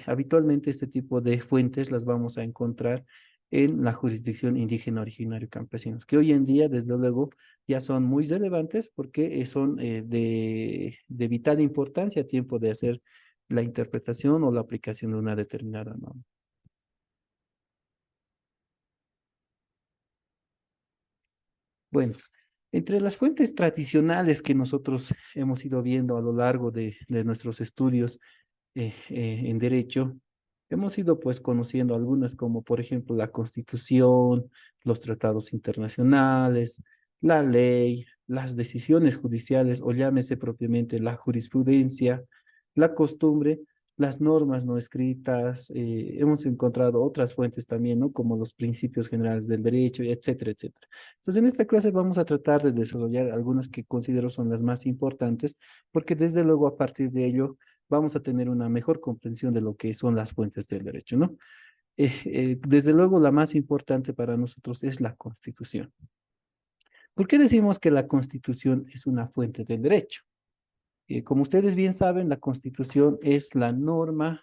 habitualmente este tipo de fuentes las vamos a encontrar en la jurisdicción indígena, originario y campesinos, que hoy en día, desde luego, ya son muy relevantes porque son de vital importancia a tiempo de hacer la interpretación o la aplicación de una determinada norma. Bueno, entre las fuentes tradicionales que nosotros hemos ido viendo a lo largo de nuestros estudios en derecho, hemos ido pues conociendo algunas como por ejemplo la Constitución, los tratados internacionales, la ley, las decisiones judiciales o llámese propiamente la jurisprudencia, la costumbre, las normas no escritas, hemos encontrado otras fuentes también, ¿no? Como los principios generales del derecho, etcétera, etcétera. Entonces, en esta clase vamos a tratar de desarrollar algunas que considero son las más importantes, porque desde luego a partir de ello vamos a tener una mejor comprensión de lo que son las fuentes del derecho, ¿no? Desde luego la más importante para nosotros es la Constitución. ¿Por qué decimos que la Constitución es una fuente del derecho? Como ustedes bien saben, la Constitución es la norma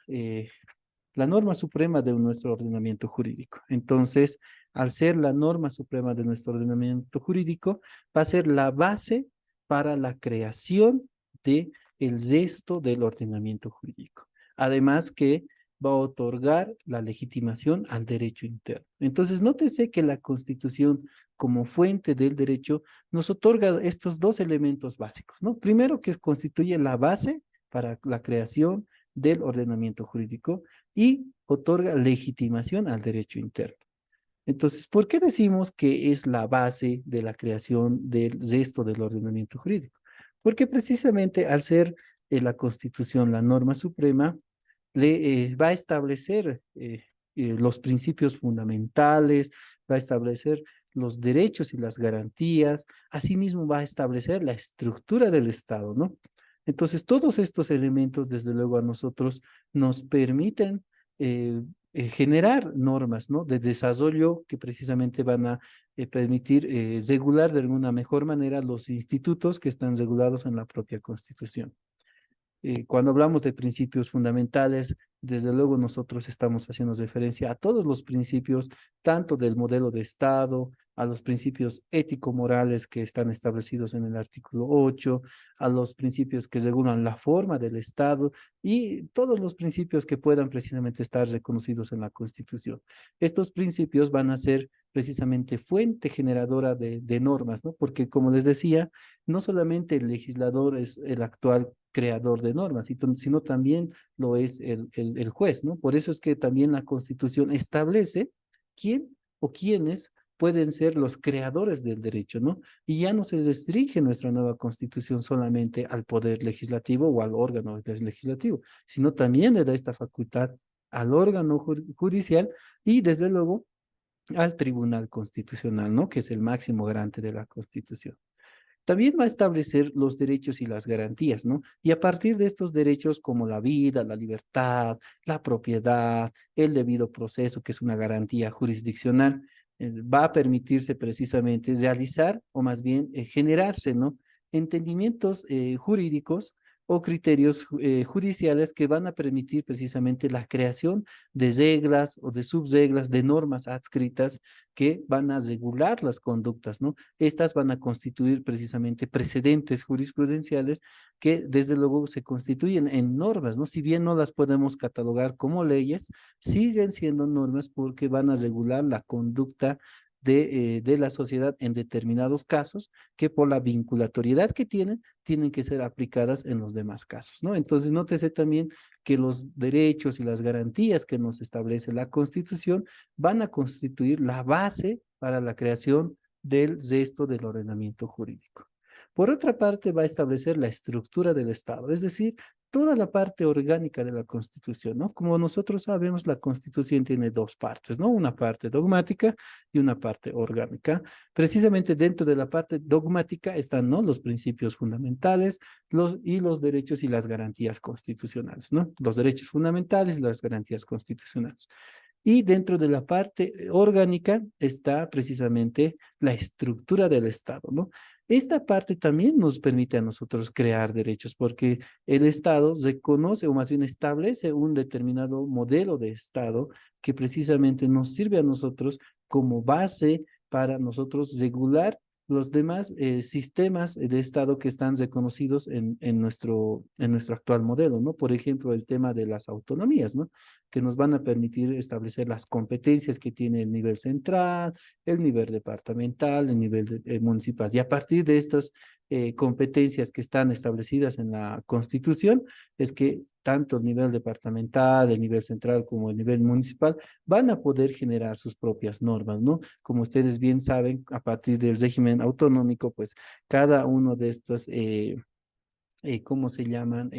suprema de nuestro ordenamiento jurídico. Entonces, al ser la norma suprema de nuestro ordenamiento jurídico, va a ser la base para la creación de el resto del ordenamiento jurídico. Además que va a otorgar la legitimación al derecho interno. Entonces, nótese que la Constitución como fuente del derecho nos otorga estos dos elementos básicos, ¿no? Primero, que constituye la base para la creación del ordenamiento jurídico y otorga legitimación al derecho interno. Entonces, ¿por qué decimos que es la base de la creación del resto del ordenamiento jurídico? Porque precisamente al ser la Constitución la norma suprema, le va a establecer los principios fundamentales, va a establecer los derechos y las garantías, asimismo va a establecer la estructura del Estado, ¿no? Entonces, todos estos elementos, desde luego, a nosotros nos permiten generar normas, ¿no? De desarrollo que precisamente van a permitir regular de alguna mejor manera los institutos que están regulados en la propia Constitución. Cuando hablamos de principios fundamentales, desde luego nosotros estamos haciendo referencia a todos los principios, tanto del modelo de Estado, a los principios ético-morales que están establecidos en el artículo 8, a los principios que regulan la forma del Estado y todos los principios que puedan precisamente estar reconocidos en la Constitución. Estos principios van a ser precisamente fuente generadora de normas, ¿no? Porque como les decía, no solamente el legislador es el actual creador de normas, sino también lo es el juez, ¿no? Por eso es que también la Constitución establece quién o quiénes pueden ser los creadores del derecho, ¿no? Y ya no se restringe nuestra nueva Constitución solamente al poder legislativo o al órgano legislativo, sino también le da esta facultad al órgano judicial y desde luego al Tribunal Constitucional, ¿no? Que es el máximo garante de la Constitución. También va a establecer los derechos y las garantías, ¿no? Y a partir de estos derechos como la vida, la libertad, la propiedad, el debido proceso, que es una garantía jurisdiccional, va a permitirse precisamente realizar o más bien generarse, ¿no? Entendimientos jurídicos o criterios judiciales que van a permitir precisamente la creación de reglas o de subreglas, de normas adscritas que van a regular las conductas, ¿no? Estas van a constituir precisamente precedentes jurisprudenciales que desde luego se constituyen en normas, ¿no? Si bien no las podemos catalogar como leyes, siguen siendo normas porque van a regular la conducta de la sociedad en determinados casos que por la vinculatoriedad que tienen que ser aplicadas en los demás casos, ¿no? Entonces, nótese también que los derechos y las garantías que nos establece la Constitución van a constituir la base para la creación del resto del ordenamiento jurídico. Por otra parte, va a establecer la estructura del Estado, es decir, toda la parte orgánica de la Constitución, ¿no? Como nosotros sabemos, la Constitución tiene dos partes, ¿no? Una parte dogmática y una parte orgánica. Precisamente dentro de la parte dogmática están, ¿no? Los principios fundamentales y los derechos y las garantías constitucionales, ¿no? Los derechos fundamentales y las garantías constitucionales. Y dentro de la parte orgánica está precisamente la estructura del Estado, ¿no? Esta parte también nos permite a nosotros crear derechos porque el Estado reconoce o más bien establece un determinado modelo de Estado que precisamente nos sirve a nosotros como base para nosotros regular los demás sistemas de Estado que están reconocidos en nuestro actual modelo, ¿no? Por ejemplo, el tema de las autonomías, ¿no? Que nos van a permitir establecer las competencias que tiene el nivel central, el nivel departamental, el nivel municipal. Y a partir de estas competencias que están establecidas en la Constitución, es que tanto el nivel departamental, el nivel central como el nivel municipal van a poder generar sus propias normas, ¿no? Como ustedes bien saben, a partir del régimen autonómico, pues cada uno de estos ¿cómo se llaman?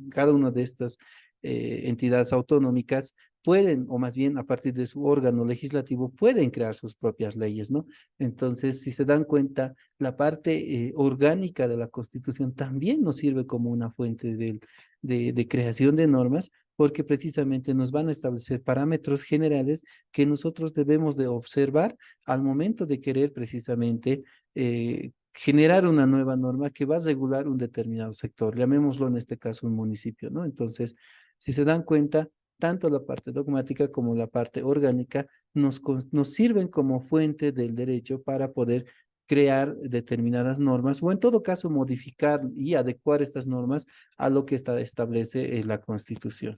Cada una de estas entidades autonómicas pueden, o más bien a partir de su órgano legislativo, pueden crear sus propias leyes, ¿no? Entonces, si se dan cuenta, la parte orgánica de la Constitución también nos sirve como una fuente de creación de normas, porque precisamente nos van a establecer parámetros generales que nosotros debemos de observar al momento de querer precisamente generar una nueva norma que va a regular un determinado sector, llamémoslo en este caso un municipio, ¿no? Entonces, si se dan cuenta, tanto la parte dogmática como la parte orgánica nos sirven como fuente del derecho para poder crear determinadas normas o en todo caso modificar y adecuar estas normas a lo que establece la Constitución.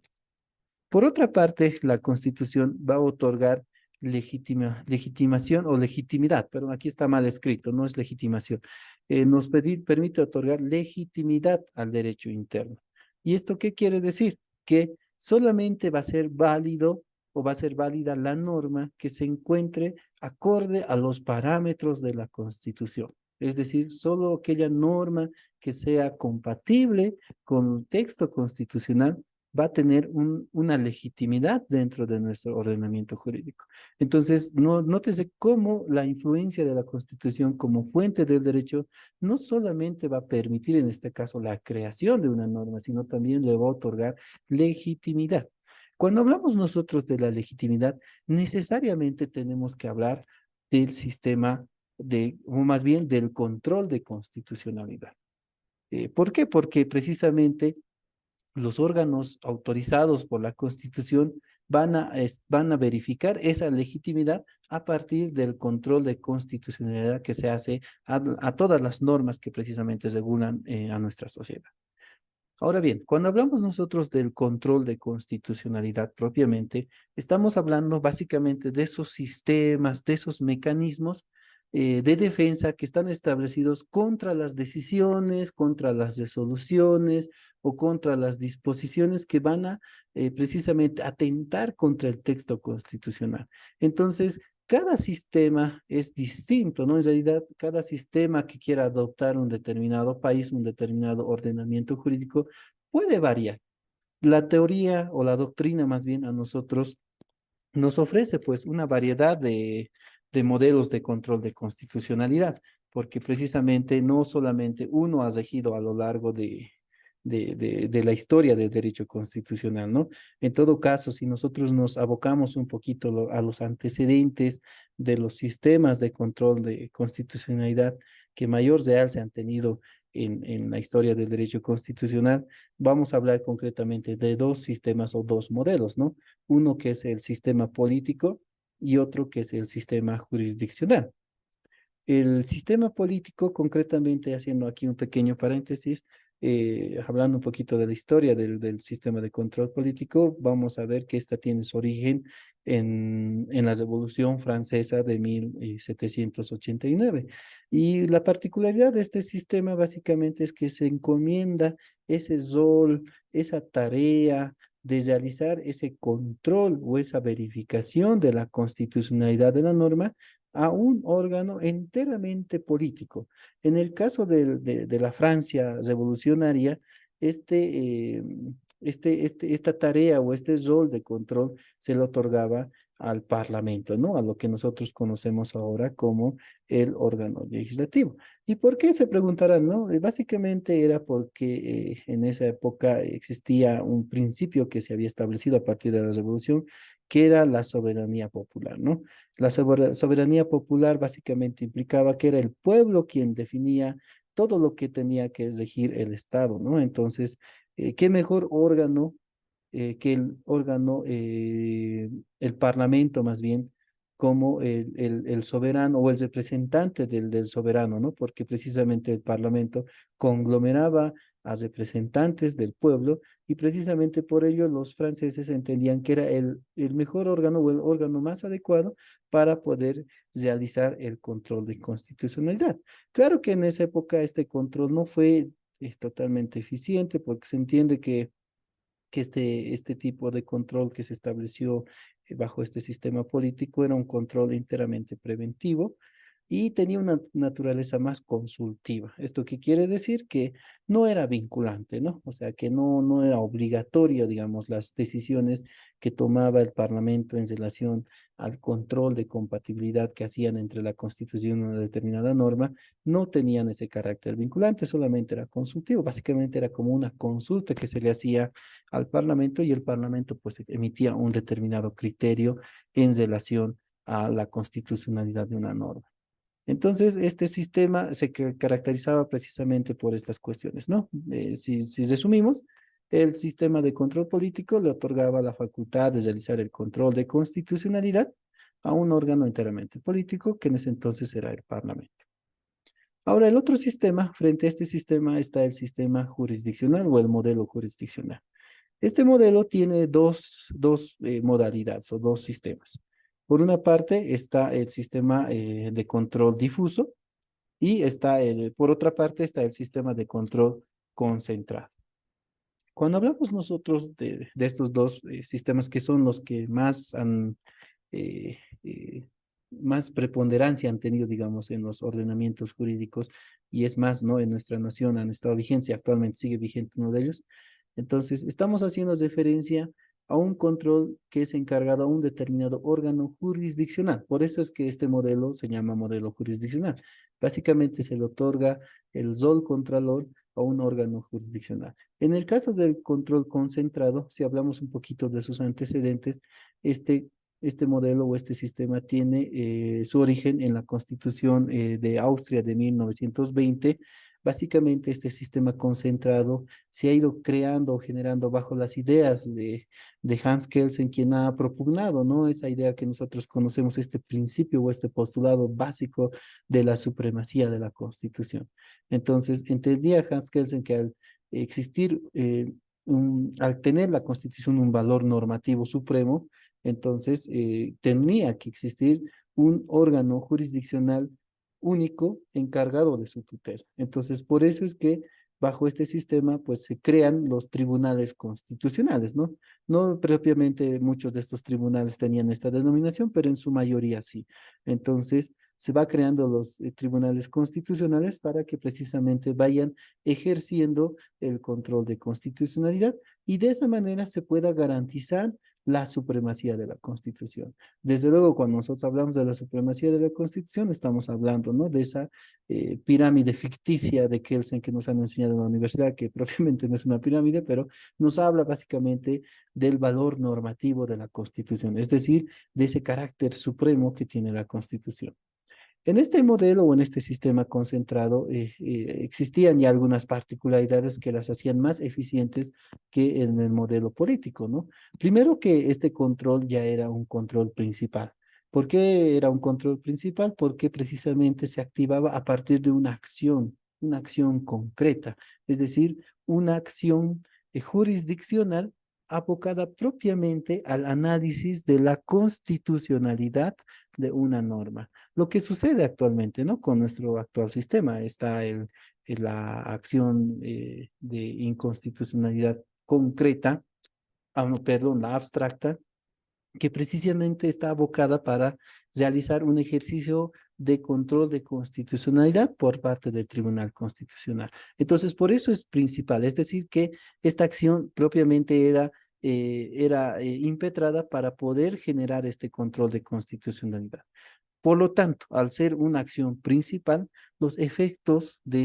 Por otra parte, la Constitución va a otorgar legitimación o legitimidad, pero aquí está mal escrito, no es legitimación. Nos permite otorgar legitimidad al derecho interno. ¿Y esto qué quiere decir? Que solamente va a ser válido o va a ser válida la norma que se encuentre acorde a los parámetros de la Constitución. Es decir, solo aquella norma que sea compatible con el texto constitucional va a tener una legitimidad dentro de nuestro ordenamiento jurídico. Entonces, nótese cómo la influencia de la Constitución como fuente del derecho no solamente va a permitir, en este caso, la creación de una norma, sino también le va a otorgar legitimidad. Cuando hablamos nosotros de la legitimidad, necesariamente tenemos que hablar del sistema o más bien del control de constitucionalidad. ¿Por qué? Porque precisamente los órganos autorizados por la Constitución van a verificar esa legitimidad a partir del control de constitucionalidad que se hace a todas las normas que precisamente regulan a nuestra sociedad. Ahora bien, cuando hablamos nosotros del control de constitucionalidad propiamente, estamos hablando básicamente de esos sistemas, de esos mecanismos de defensa que están establecidos contra las decisiones, contra las resoluciones o contra las disposiciones que van a precisamente atentar contra el texto constitucional. Entonces, cada sistema es distinto, ¿no? En realidad, cada sistema que quiera adoptar un determinado país, un determinado ordenamiento jurídico, puede variar. La teoría o la doctrina más bien a nosotros nos ofrece pues una variedad de modelos de control de constitucionalidad, porque precisamente no solamente uno ha regido a lo largo de de la historia del derecho constitucional, ¿no? En todo caso, si nosotros nos abocamos un poquito a los antecedentes de los sistemas de control de constitucionalidad que mayor realce han tenido en la historia del derecho constitucional, vamos a hablar concretamente de dos sistemas o dos modelos, ¿no? Uno que es el sistema político y otro que es el sistema jurisdiccional. El sistema político, concretamente, haciendo aquí un pequeño paréntesis, hablando un poquito de la historia del sistema de control político, vamos a ver que esta tiene su origen en la Revolución Francesa de 1789. Y la particularidad de este sistema básicamente es que se encomienda ese rol, esa tarea de realizar ese control o esa verificación de la constitucionalidad de la norma a un órgano enteramente político. En el caso de la Francia revolucionaria, esta tarea o este rol de control se le otorgaba al Parlamento, ¿no? A lo que nosotros conocemos ahora como el órgano legislativo. ¿Y por qué? Se preguntarán, ¿no? Básicamente era porque en esa época existía un principio que se había establecido a partir de la revolución, que era la soberanía popular, ¿no? La soberanía popular básicamente implicaba que era el pueblo quien definía todo lo que tenía que regir el Estado, ¿no? Entonces, ¿qué mejor órgano que el Parlamento más bien, como el soberano o el representante del soberano, ¿no? Porque precisamente el Parlamento conglomeraba a representantes del pueblo y precisamente por ello los franceses entendían que era el mejor órgano o el órgano más adecuado para poder realizar el control de constitucionalidad. Claro que en esa época este control no fue totalmente eficiente porque se entiende que este tipo de control que se estableció bajo este sistema político era un control enteramente preventivo y tenía una naturaleza más consultiva. ¿Esto qué quiere decir? Que no era vinculante, ¿no? O sea, que no era obligatorio, digamos, las decisiones que tomaba el Parlamento en relación al control de compatibilidad que hacían entre la Constitución y una determinada norma, no tenían ese carácter vinculante, solamente era consultivo. Básicamente era como una consulta que se le hacía al Parlamento y el Parlamento pues emitía un determinado criterio en relación a la constitucionalidad de una norma. Entonces, este sistema se caracterizaba precisamente por estas cuestiones, ¿no? Si resumimos, el sistema de control político le otorgaba la facultad de realizar el control de constitucionalidad a un órgano enteramente político, que en ese entonces era el Parlamento. Ahora, el otro sistema, frente a este sistema está el sistema jurisdiccional o el modelo jurisdiccional. Este modelo tiene dos modalidades o dos sistemas. Por una parte está el sistema de control difuso y por otra parte está el sistema de control concentrado. Cuando hablamos nosotros de estos dos sistemas que son los que más más preponderancia han tenido, digamos, en los ordenamientos jurídicos y es más, ¿no? En nuestra nación han estado vigentes y actualmente sigue vigente uno de ellos. Entonces, estamos haciendo referencia a un control que es encargado a un determinado órgano jurisdiccional. Por eso es que este modelo se llama modelo jurisdiccional. Básicamente se le otorga el rol contralor a un órgano jurisdiccional. En el caso del control concentrado, si hablamos un poquito de sus antecedentes, este modelo o este sistema tiene su origen en la Constitución de Austria de 1920. Básicamente este sistema concentrado se ha ido creando o generando bajo las ideas de Hans Kelsen, quien ha propugnado, ¿no? Esa idea que nosotros conocemos, este principio o este postulado básico de la supremacía de la Constitución. Entonces, entendía Hans Kelsen que al existir, al tener la Constitución un valor normativo supremo, entonces tenía que existir un órgano jurisdiccional único encargado de su tutela. Entonces, por eso es que bajo este sistema, pues se crean los tribunales constitucionales, ¿no? No propiamente muchos de estos tribunales tenían esta denominación, pero en su mayoría sí. Entonces, se va creando los tribunales constitucionales para que precisamente vayan ejerciendo el control de constitucionalidad y de esa manera se pueda garantizar la supremacía de la Constitución. Desde luego, cuando nosotros hablamos de la supremacía de la Constitución, estamos hablando, ¿no?, de esa pirámide ficticia de Kelsen que nos han enseñado en la universidad, que propiamente no es una pirámide, pero nos habla básicamente del valor normativo de la Constitución, es decir, de ese carácter supremo que tiene la Constitución. En este modelo o en este sistema concentrado existían ya algunas particularidades que las hacían más eficientes que en el modelo político, ¿no? Primero que este control ya era un control principal. ¿Por qué era un control principal? Porque precisamente se activaba a partir de una acción concreta, es decir, una acción jurisdiccional abocada propiamente al análisis de la constitucionalidad de una norma. Lo que sucede actualmente, ¿no?, con nuestro actual sistema, está la acción de inconstitucionalidad concreta, no, perdón, la abstracta, que precisamente está abocada para realizar un ejercicio de control de constitucionalidad por parte del Tribunal Constitucional. Entonces, por eso es principal, es decir, que esta acción propiamente era impetrada para poder generar este control de constitucionalidad. Por lo tanto, al ser una acción principal, los efectos de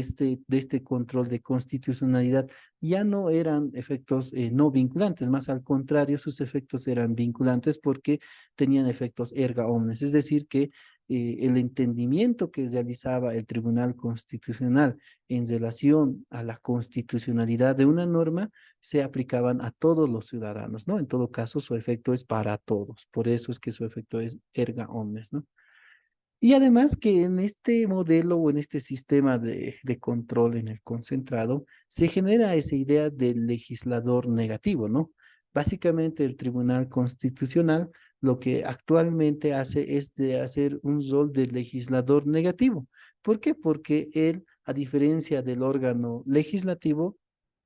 este control de constitucionalidad ya no eran efectos no vinculantes, más al contrario, sus efectos eran vinculantes porque tenían efectos erga omnes, es decir, que el entendimiento que realizaba el Tribunal Constitucional en relación a la constitucionalidad de una norma se aplicaban a todos los ciudadanos, ¿no? En todo caso, su efecto es para todos, por eso es que su efecto es erga omnes, ¿no? Y además que en este modelo o en este sistema de control en el concentrado se genera esa idea del legislador negativo, ¿no? Básicamente el Tribunal Constitucional lo que actualmente hace es de hacer un rol de legislador negativo. ¿Por qué? Porque él, a diferencia del órgano legislativo,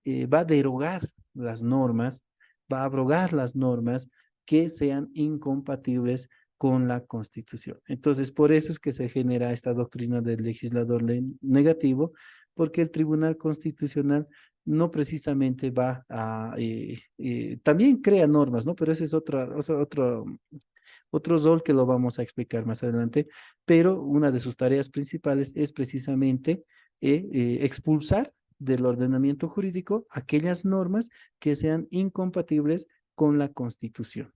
va a derogar las normas, va a abrogar las normas que sean incompatibles con la Constitución. Entonces, por eso es que se genera esta doctrina del legislador negativo, porque el Tribunal Constitucional no precisamente va a, también crea normas, ¿no? Pero ese es otro rol que lo vamos a explicar más adelante, pero una de sus tareas principales es precisamente expulsar del ordenamiento jurídico aquellas normas que sean incompatibles con la Constitución.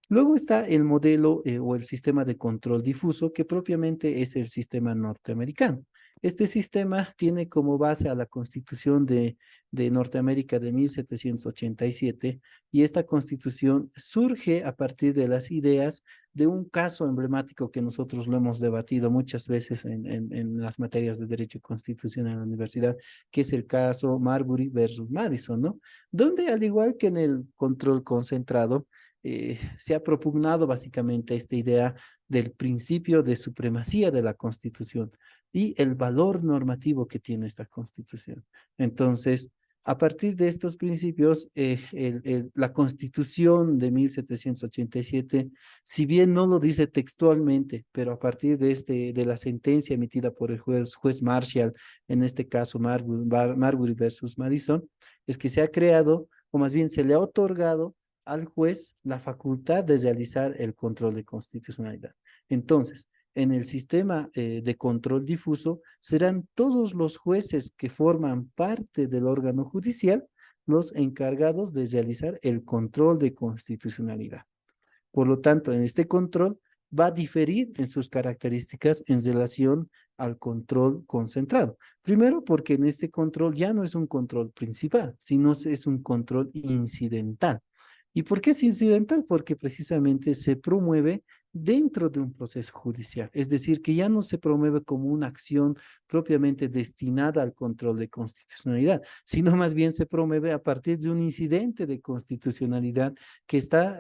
Luego está el modelo o el sistema de control difuso, que propiamente es el sistema norteamericano. Este sistema tiene como base a la Constitución de Norteamérica de 1787 y esta Constitución surge a partir de las ideas de un caso emblemático que nosotros lo hemos debatido muchas veces en las materias de Derecho Constitucional en la universidad, que es el caso Marbury versus Madison, ¿no? Donde, al igual que en el control concentrado, se ha propugnado básicamente esta idea del principio de supremacía de la Constitución y el valor normativo que tiene esta Constitución. Entonces, a partir de estos principios, la Constitución de 1787, si bien no lo dice textualmente, pero a partir de la sentencia emitida por el juez Marshall, en este caso Marbury versus Madison, es que se ha creado, o más bien se le ha otorgado al juez la facultad de realizar el control de constitucionalidad. Entonces, en el sistema de control difuso, serán todos los jueces que forman parte del órgano judicial los encargados de realizar el control de constitucionalidad. Por lo tanto, en este control va a diferir en sus características en relación al control concentrado. Primero, porque en este control ya no es un control principal, sino es un control incidental. ¿Y por qué es incidental? Porque precisamente se promueve dentro de un proceso judicial, es decir, que ya no se promueve como una acción propiamente destinada al control de constitucionalidad, sino más bien se promueve a partir de un incidente de constitucionalidad que está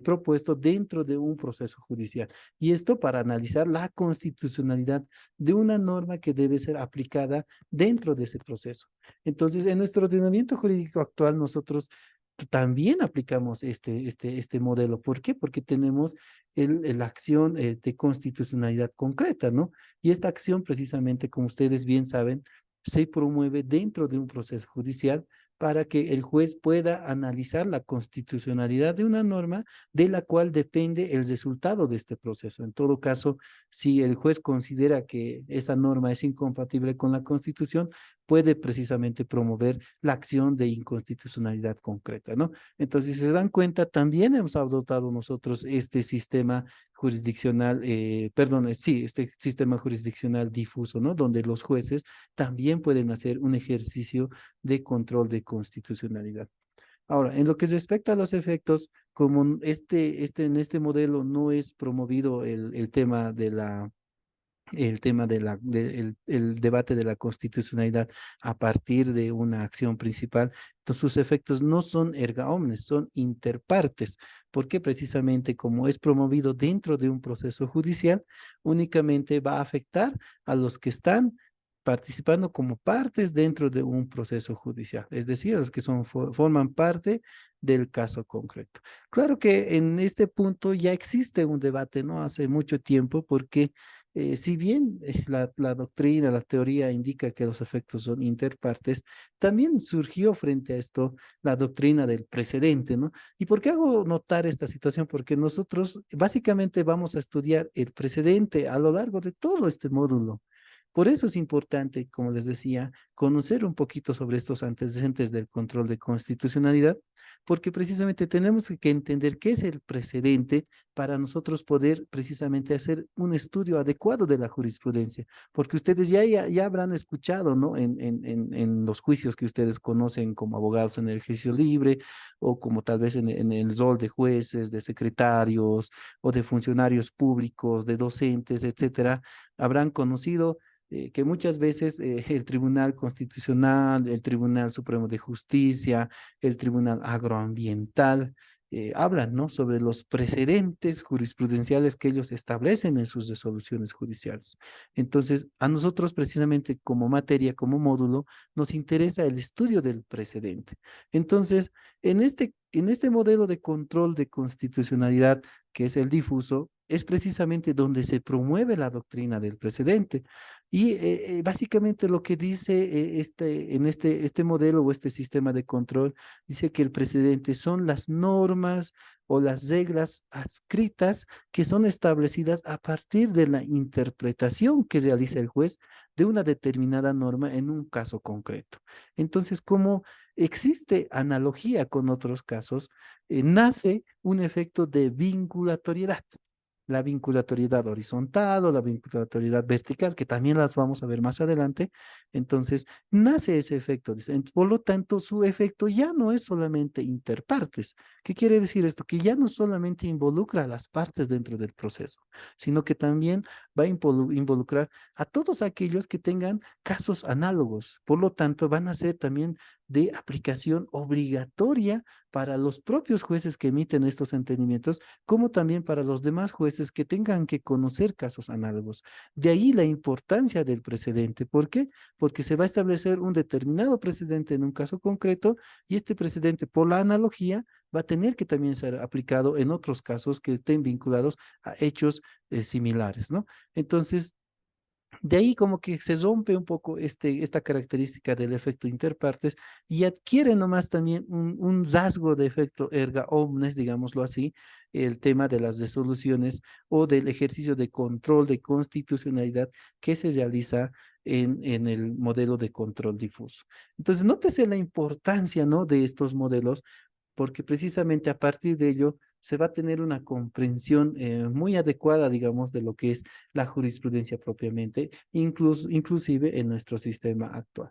propuesto dentro de un proceso judicial. Y esto para analizar la constitucionalidad de una norma que debe ser aplicada dentro de ese proceso. Entonces, en nuestro ordenamiento jurídico actual, nosotros también aplicamos este modelo. ¿Por qué? Porque tenemos la acción de constitucionalidad concreta, ¿no? Y esta acción precisamente, como ustedes bien saben, se promueve dentro de un proceso judicial para que el juez pueda analizar la constitucionalidad de una norma de la cual depende el resultado de este proceso. En todo caso, si el juez considera que esa norma es incompatible con la Constitución, puede precisamente promover la acción de inconstitucionalidad concreta, ¿no? Entonces, si se dan cuenta, también hemos adoptado nosotros este sistema jurisdiccional, sí, este sistema jurisdiccional difuso, ¿no? Donde los jueces también pueden hacer un ejercicio de control de constitucionalidad. Ahora, en lo que respecta a los efectos, como en este modelo no es promovido el tema de el debate de la constitucionalidad a partir de una acción principal, entonces sus efectos no son erga omnes, son interpartes, porque precisamente como es promovido dentro de un proceso judicial, únicamente va a afectar a los que están participando como partes dentro de un proceso judicial, es decir, a los que forman parte del caso concreto. Claro que en este punto ya existe un debate, ¿no? Hace mucho tiempo, porque si bien la doctrina, la teoría indica que los efectos son interpartes, también surgió frente a esto la doctrina del precedente, ¿no? ¿Y por qué hago notar esta situación? Porque nosotros básicamente vamos a estudiar el precedente a lo largo de todo este módulo. Por eso es importante, como les decía, conocer un poquito sobre estos antecedentes del control de constitucionalidad, porque precisamente tenemos que entender qué es el precedente para nosotros poder precisamente hacer un estudio adecuado de la jurisprudencia, porque ustedes ya habrán escuchado, ¿no? En los juicios que ustedes conocen como abogados en el ejercicio libre o como tal vez en el rol de jueces, de secretarios o de funcionarios públicos, de docentes, etcétera, habrán conocido que muchas veces el Tribunal Constitucional, el Tribunal Supremo de Justicia, el Tribunal Agroambiental, hablan, ¿no? Sobre los precedentes jurisprudenciales que ellos establecen en sus resoluciones judiciales. Entonces, a nosotros precisamente como materia, como módulo, nos interesa el estudio del precedente. Entonces, en este modelo de control de constitucionalidad, que es el difuso, es precisamente donde se promueve la doctrina del precedente. Y básicamente lo que dice este modelo o este sistema de control, dice que el precedente son las normas o las reglas adscritas que son establecidas a partir de la interpretación que realiza el juez de una determinada norma en un caso concreto. Entonces, como existe analogía con otros casos, nace un efecto de vinculatoriedad. La vinculatoriedad horizontal o la vinculatoriedad vertical, que también las vamos a ver más adelante. Entonces, nace ese efecto. Por lo tanto, su efecto ya no es solamente interpartes. ¿Qué quiere decir esto? Que ya no solamente involucra a las partes dentro del proceso, sino que también va a involucrar a todos aquellos que tengan casos análogos. Por lo tanto, van a ser también de aplicación obligatoria para los propios jueces que emiten estos entendimientos, como también para los demás jueces que tengan que conocer casos análogos. De ahí la importancia del precedente. ¿Por qué? Porque se va a establecer un determinado precedente en un caso concreto y este precedente, por la analogía, va a tener que también ser aplicado en otros casos que estén vinculados a hechos similares, ¿no? Entonces, de ahí como que se rompe un poco esta característica del efecto interpartes y adquiere nomás también un rasgo de efecto erga omnes, digámoslo así, el tema de las resoluciones o del ejercicio de control de constitucionalidad que se realiza en el modelo de control difuso. Entonces, nótese la importancia, ¿no? De estos modelos, porque precisamente a partir de ello se va a tener una comprensión muy adecuada, digamos, de lo que es la jurisprudencia propiamente, inclusive en nuestro sistema actual.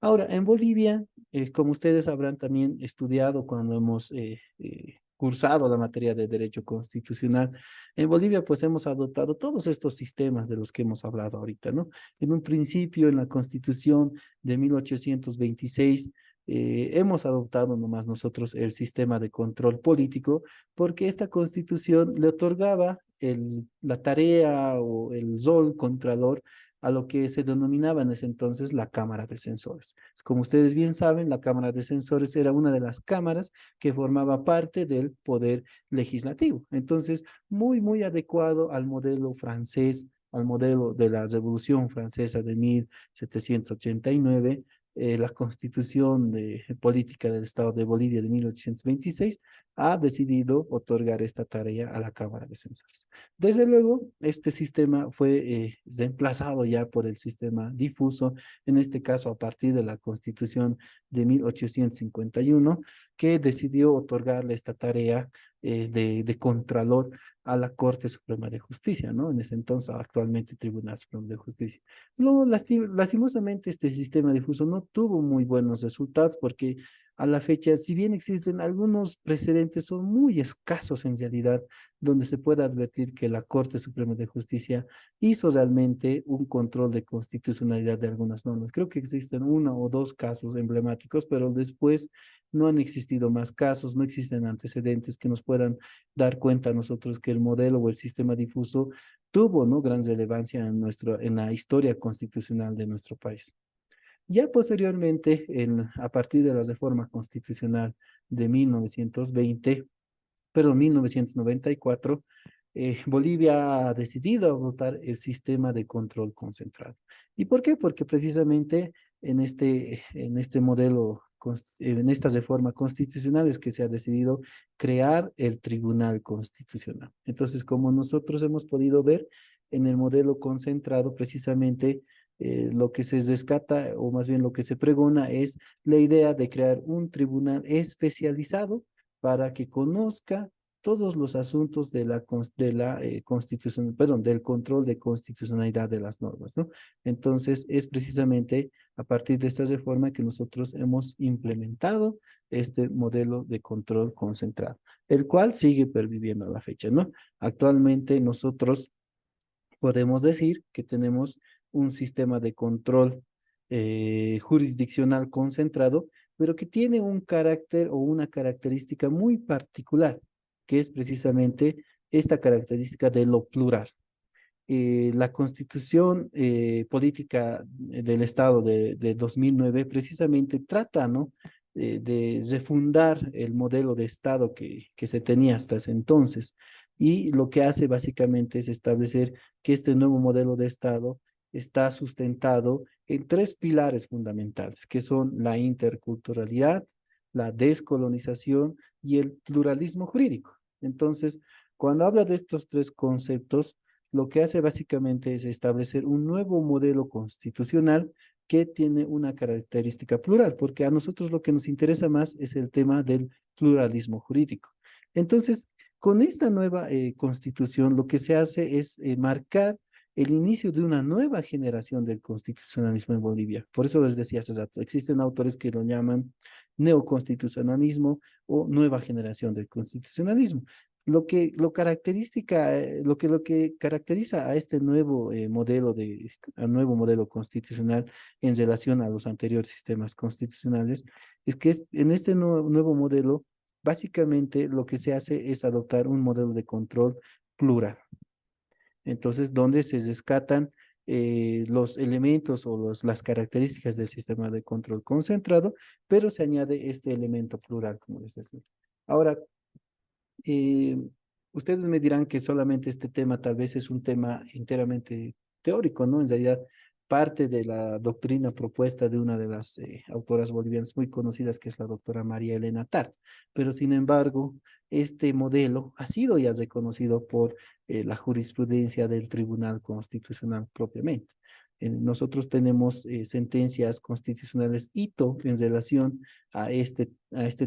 Ahora, en Bolivia, como ustedes habrán también estudiado cuando hemos cursado la materia de derecho constitucional, en Bolivia pues hemos adoptado todos estos sistemas de los que hemos hablado ahorita, ¿no? En un principio, en la Constitución de 1826, hemos adoptado nomás nosotros el sistema de control político porque esta constitución le otorgaba la tarea o el rol contralor a lo que se denominaba en ese entonces la Cámara de Censores. Como ustedes bien saben, la Cámara de Censores era una de las cámaras que formaba parte del poder legislativo. Entonces, muy adecuado al modelo francés, al modelo de la Revolución Francesa de 1789, la Constitución Política del Estado de Bolivia de 1826, ha decidido otorgar esta tarea a la Cámara de Censores. Desde luego, este sistema fue reemplazado ya por el sistema difuso, en este caso a partir de la Constitución de 1851, que decidió otorgarle esta tarea de Contralor a la Corte Suprema de Justicia, ¿no? En ese entonces, actualmente Tribunal Supremo de Justicia. No, lastimosamente este sistema difuso no tuvo muy buenos resultados porque a la fecha, si bien existen algunos precedentes, son muy escasos en realidad, donde se puede advertir que la Corte Suprema de Justicia hizo realmente un control de constitucionalidad de algunas normas. Creo que existen uno o dos casos emblemáticos, pero después no han existido más casos, no existen antecedentes que nos puedan dar cuenta a nosotros que el modelo o el sistema difuso tuvo, ¿no?, gran relevancia en la historia constitucional de nuestro país. Ya posteriormente, a partir de la reforma constitucional de 1994, Bolivia ha decidido adoptar el sistema de control concentrado. ¿Y por qué? Porque precisamente en este modelo, en esta reforma constitucional es que se ha decidido crear el Tribunal Constitucional. Entonces, como nosotros hemos podido ver en el modelo concentrado, precisamente lo que se rescata, o más bien lo que se pregona, es la idea de crear un tribunal especializado para que conozca todos los asuntos de la constitución, perdón, del control de constitucionalidad de las normas, ¿no? Entonces, es precisamente a partir de esta reforma que nosotros hemos implementado este modelo de control concentrado, el cual sigue perviviendo a la fecha, ¿no? Actualmente nosotros podemos decir que tenemos un sistema de control jurisdiccional concentrado, pero que tiene un carácter o una característica muy particular, que es precisamente esta característica de lo plural. La Constitución Política del Estado de 2009 precisamente trata, ¿no?, de refundar el modelo de Estado que se tenía hasta ese entonces. Y lo que hace básicamente es establecer que este nuevo modelo de Estado está sustentado en tres pilares fundamentales, que son la interculturalidad, la descolonización y el pluralismo jurídico. Entonces, cuando habla de estos tres conceptos, lo que hace básicamente es establecer un nuevo modelo constitucional que tiene una característica plural, porque a nosotros lo que nos interesa más es el tema del pluralismo jurídico. Entonces, con esta nueva constitución, lo que se hace es marcar el inicio de una nueva generación del constitucionalismo en Bolivia. Por eso les decía hace rato, existen autores que lo llaman neoconstitucionalismo o nueva generación del constitucionalismo. Lo que caracteriza a este nuevo nuevo modelo constitucional en relación a los anteriores sistemas constitucionales es que en este nuevo modelo, básicamente lo que se hace es adoptar un modelo de control plural. Entonces, donde se rescatan los elementos o las características del sistema de control concentrado, pero se añade este elemento plural, como les decía. Ahora, ustedes me dirán que solamente este tema tal vez es un tema enteramente teórico, ¿no? En realidad, parte de la doctrina propuesta de una de las autoras bolivianas muy conocidas, que es la doctora María Elena Tart. Pero sin embargo, este modelo ha sido ya reconocido por la jurisprudencia del Tribunal Constitucional propiamente. Nosotros tenemos sentencias constitucionales hito en relación a este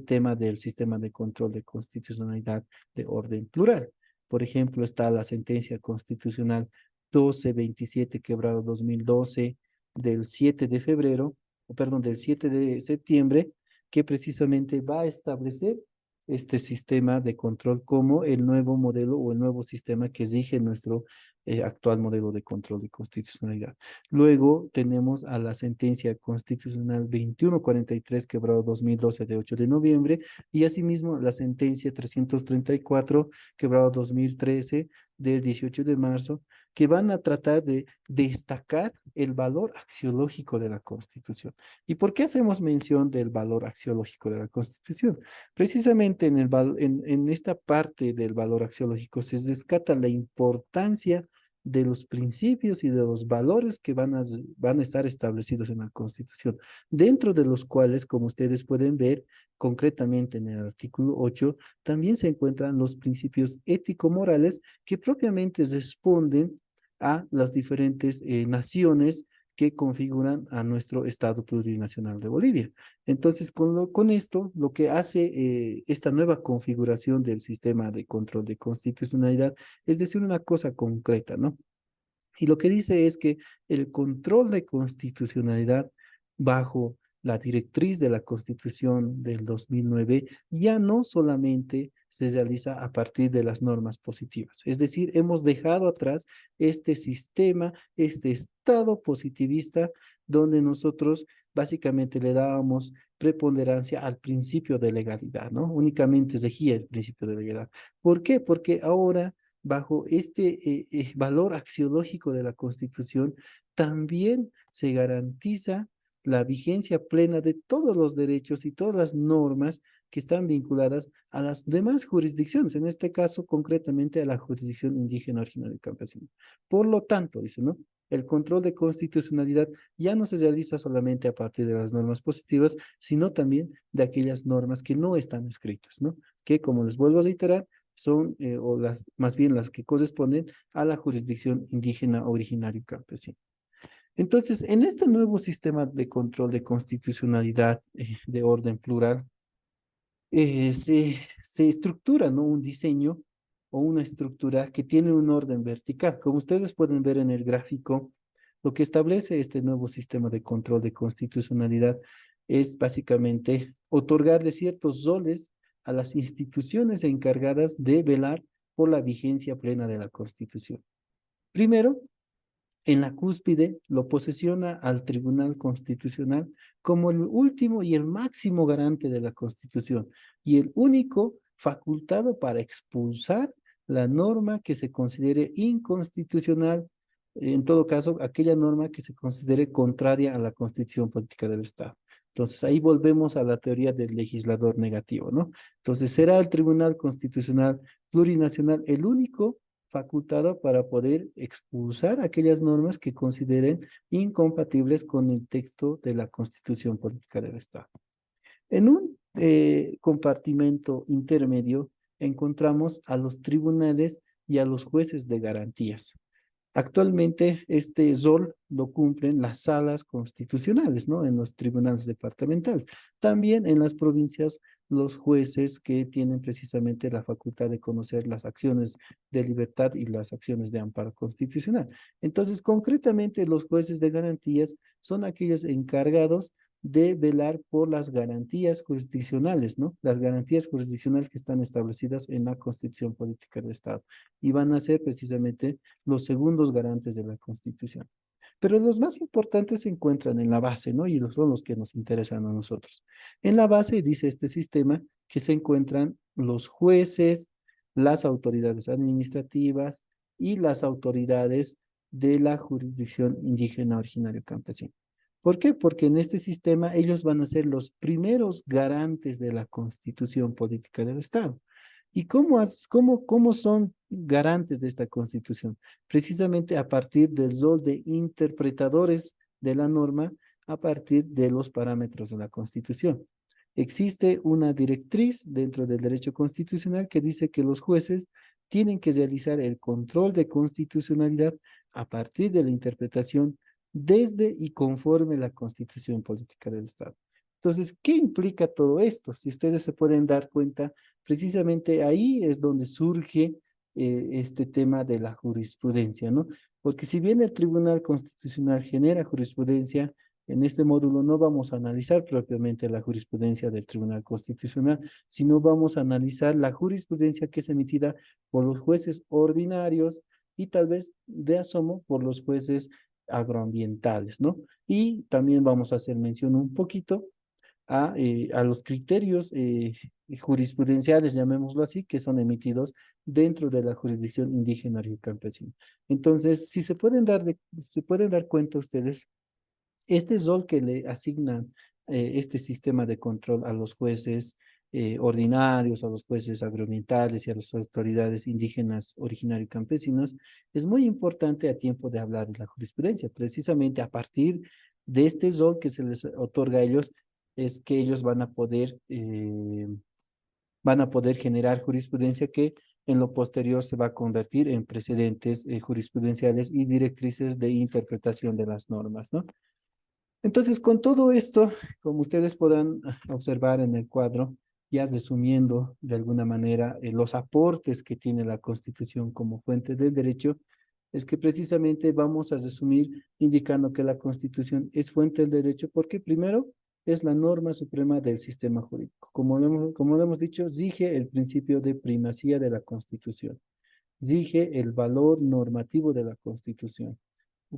tema del sistema de control de constitucionalidad de orden plural. Por ejemplo, está la sentencia constitucional 1227/2012 del 7 de febrero, del 7 de septiembre, que precisamente va a establecer este sistema de control como el nuevo modelo o el nuevo sistema que rige nuestro actual modelo de control de constitucionalidad. Luego tenemos a la sentencia constitucional 2143/2012 de 8 de noviembre y asimismo la sentencia 334/2013 del 18 de marzo, que van a tratar de destacar el valor axiológico de la Constitución. ¿Y por qué hacemos mención del valor axiológico de la Constitución? Precisamente en esta parte del valor axiológico se rescata la importancia de los principios y de los valores que van a estar establecidos en la Constitución, dentro de los cuales, como ustedes pueden ver, concretamente en el artículo 8, también se encuentran los principios ético-morales que propiamente responden a las diferentes naciones que configuran a nuestro Estado plurinacional de Bolivia. Entonces, con esto, lo que hace esta nueva configuración del sistema de control de constitucionalidad es decir una cosa concreta, ¿no? Y lo que dice es que el control de constitucionalidad bajo la directriz de la Constitución del 2009 ya no solamente se realiza a partir de las normas positivas. Es decir, hemos dejado atrás este sistema, este estado positivista donde nosotros básicamente le dábamos preponderancia al principio de legalidad, ¿no? Únicamente regía el principio de legalidad. ¿Por qué? Porque ahora bajo este valor axiológico de la Constitución, también se garantiza la vigencia plena de todos los derechos y todas las normas que están vinculadas a las demás jurisdicciones, en este caso concretamente a la jurisdicción indígena, originaria y campesina. Por lo tanto, dice, ¿no? El control de constitucionalidad ya no se realiza solamente a partir de las normas positivas, sino también de aquellas normas que no están escritas, ¿no? Que, como les vuelvo a reiterar, son, o las, más bien las que corresponden a la jurisdicción indígena, originaria y campesina. Entonces, en este nuevo sistema de control de constitucionalidad de orden plural, se estructura, ¿no? Un diseño o una estructura que tiene un orden vertical. Como ustedes pueden ver en el gráfico, lo que establece este nuevo sistema de control de constitucionalidad es básicamente otorgarle ciertos roles a las instituciones encargadas de velar por la vigencia plena de la Constitución. Primero, en la cúspide lo posesiona al Tribunal Constitucional como el último y el máximo garante de la Constitución y el único facultado para expulsar la norma que se considere inconstitucional, en todo caso, aquella norma que se considere contraria a la Constitución política del Estado. Entonces, ahí volvemos a la teoría del legislador negativo, ¿no? Entonces, será el Tribunal Constitucional Plurinacional el único facultado para poder expulsar aquellas normas que consideren incompatibles con el texto de la Constitución política del Estado. En un compartimento intermedio encontramos a los tribunales y a los jueces de garantías. Actualmente este rol lo cumplen las salas constitucionales, ¿no? En los tribunales departamentales. También en las provincias, los jueces que tienen precisamente la facultad de conocer las acciones de libertad y las acciones de amparo constitucional. Entonces, concretamente, los jueces de garantías son aquellos encargados de velar por las garantías jurisdiccionales, ¿no? Las garantías jurisdiccionales que están establecidas en la Constitución Política del Estado y van a ser precisamente los segundos garantes de la Constitución. Pero los más importantes se encuentran en la base, ¿no? Y son los que nos interesan a nosotros. En la base dice este sistema que se encuentran los jueces, las autoridades administrativas y las autoridades de la jurisdicción indígena, originaria campesina. ¿Por qué? Porque en este sistema ellos van a ser los primeros garantes de la Constitución política del Estado. ¿Y cómo son garantes de esta Constitución? Precisamente a partir del rol de interpretadores de la norma, a partir de los parámetros de la Constitución. Existe una directriz dentro del derecho constitucional que dice que los jueces tienen que realizar el control de constitucionalidad a partir de la interpretación desde y conforme la Constitución política del Estado. Entonces, ¿qué implica todo esto? Si ustedes se pueden dar cuenta, precisamente ahí es donde surge este tema de la jurisprudencia, ¿no? Porque si bien el Tribunal Constitucional genera jurisprudencia, en este módulo no vamos a analizar propiamente la jurisprudencia del Tribunal Constitucional, sino vamos a analizar la jurisprudencia que es emitida por los jueces ordinarios y tal vez de asomo por los jueces agroambientales, ¿no? Y también vamos a hacer mención un poquito a los criterios jurisprudenciales, llamémoslo así, que son emitidos dentro de la jurisdicción indígena y campesina. Entonces, si se pueden dar cuenta ustedes, este rol que le asignan este sistema de control a los jueces, ordinarios, a los jueces agroambientales y a las autoridades indígenas, originarios y campesinos, es muy importante a tiempo de hablar de la jurisprudencia. Precisamente a partir de este rol que se les otorga a ellos, es que ellos van a poder generar jurisprudencia que en lo posterior se va a convertir en precedentes jurisprudenciales y directrices de interpretación de las normas, ¿no? Entonces, con todo esto, como ustedes podrán observar en el cuadro, ya resumiendo de alguna manera los aportes que tiene la Constitución como fuente del derecho, es que precisamente vamos a resumir indicando que la Constitución es fuente del derecho porque primero es la norma suprema del sistema jurídico. Como lo hemos dicho, rige el principio de primacía de la Constitución, rige el valor normativo de la Constitución